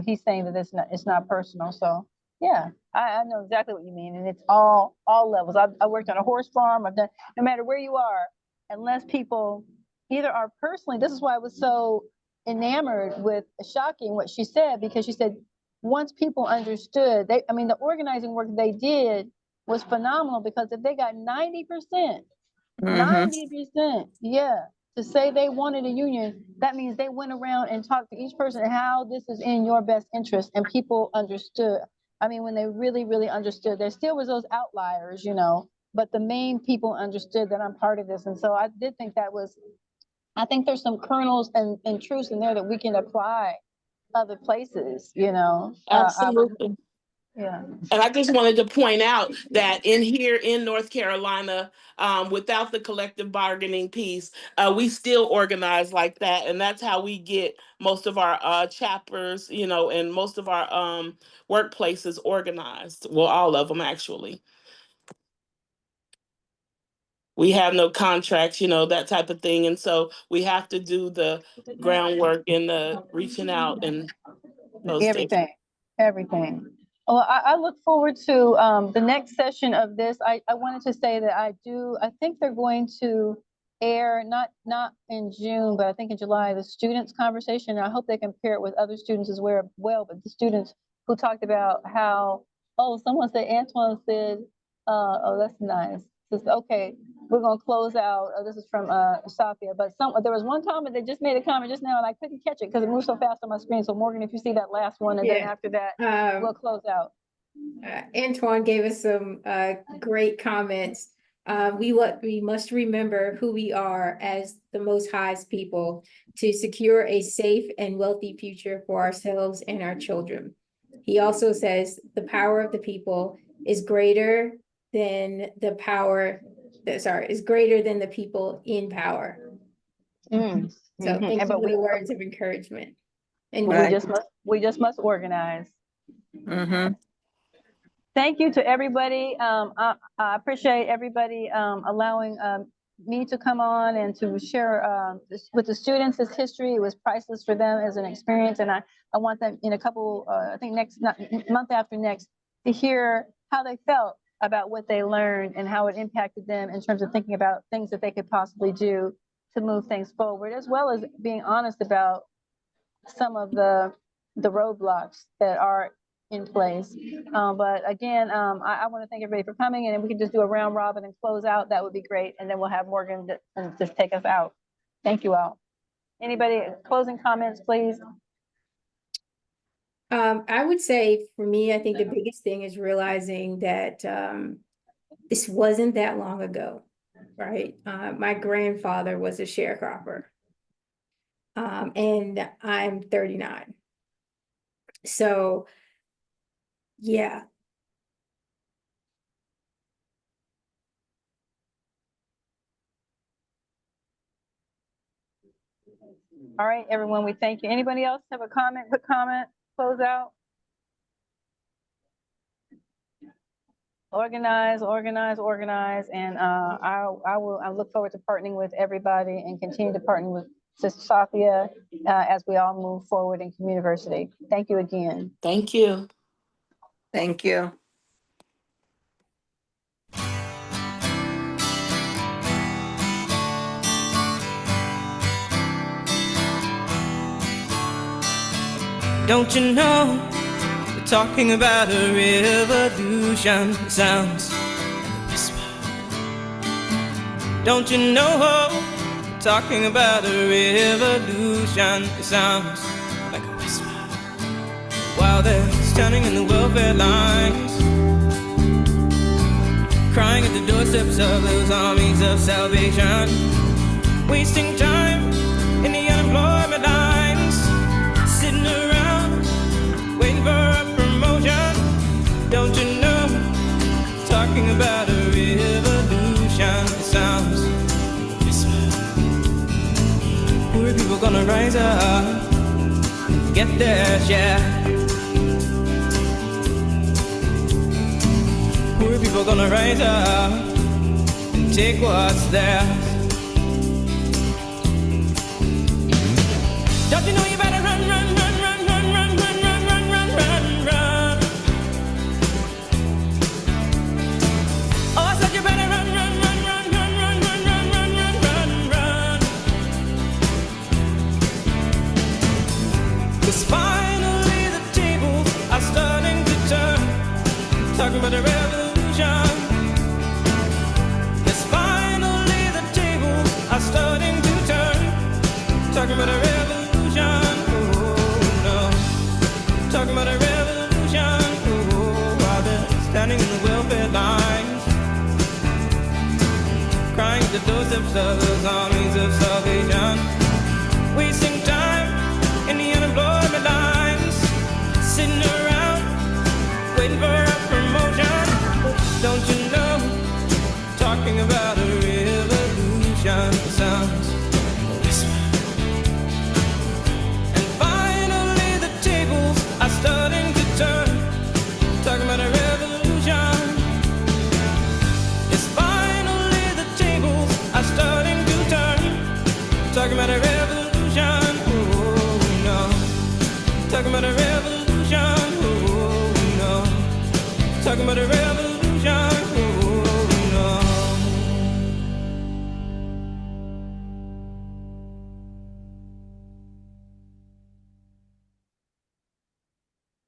he's saying that it's not personal. So yeah, I know exactly what you mean. And it's all levels. I worked on a horse farm. I've done, no matter where you are, unless people either are personally, this is why I was so enamored with shocking what she said, because she said, once people understood, the organizing work they did was phenomenal, because if they got 90%, 90%, yeah, to say they wanted a union, that means they went around and talked to each person how this is in your best interest, and people understood. When they really, really understood, there still was those outliers, but the main people understood that I'm part of this. And so I did think I think there's some kernels and truths in there that we can apply other places, Absolutely. Yeah. And I just wanted to point out that here in North Carolina, without the collective bargaining piece, we still organize like that. And that's how we get most of our chapters, and most of our workplaces organized. Well, all of them, actually. We have no contracts, that type of thing. And so we have to do the groundwork and the reaching out and those everything. Well, I look forward to the next session of this. I wanted to say that I think they're going to air, not in June, but I think in July, the students' conversation. I hope they can pair it with other students as well, but the students who talked about how, someone said, Antoine said, that's nice. Says, okay, we're going to close out. This is from Safia, but there was one comment that just made a comment just now, and I couldn't catch it because it moved so fast on my screen. So Morgan, if you see that last one, and then after that, we'll close out. Antoine gave us some great comments. We must remember who we are as the Most High's people to secure a safe and wealthy future for ourselves and our children. He also says the power of the people is greater than the people in power. So thank you for the words of encouragement. And we just must organize. Thank you to everybody. I appreciate everybody allowing me to come on and to share with the students this history. It was priceless for them as an experience, and I want them in a couple, I think month after next, to hear how they felt about what they learned and how it impacted them in terms of thinking about things that they could possibly do to move things forward, as well as being honest about some of the roadblocks that are in place. But again, I want to thank everybody for coming, and if we can just do a round robin and close out, that would be great. And then we'll have Morgan just take us out. Thank you all. Anybody closing comments, please? I would say for me, I think the biggest thing is realizing that this wasn't that long ago, right? My grandfather was a sharecropper, and I'm 39. So yeah. All right, everyone, we thank you. Anybody else have a comment, quick comment, close out? Organize, and I look forward to partnering with everybody and continue to partner with Sister Safia as we all move forward in Communiversity. Thank you again. Thank you. Thank you. Don't you know, they're talking about a revolution. It sounds like a whisper. Don't you know, they're talking about a revolution. It sounds like a whisper. While they're standing in the welfare lines, crying at the doorsteps of those armies of salvation, wasting time in the unemployment lines, sitting around waiting for a promotion. Don't you know, talking about a revolution. It sounds like a whisper. Poor people gonna rise up, get their share. Poor people gonna rise up and take what's theirs. Don't you know you better run, run, run, run, run, run, run, run, run, run, run, run. Oh, I said you better run, run, run, run, run, run, run, run, run, run, run, run. 'Cause finally the tables are starting to turn, talking about a revolution. Yes, finally the tables are starting to turn, talking about a revolution. Oh no, talking about a revolution. Oh, while they're standing in the welfare lines, crying at the doorsteps of those armies of salvation, wasting time in the unemployment lines, sitting around waiting for a promotion. Don't you know, talking about a revolution sounds like a whisper. And finally the tables are starting to turn, talking about a revolution. Yes, finally the tables are starting to turn, talking about a revolution. Oh no, talking about a revolution. Oh no, talking about a revolution.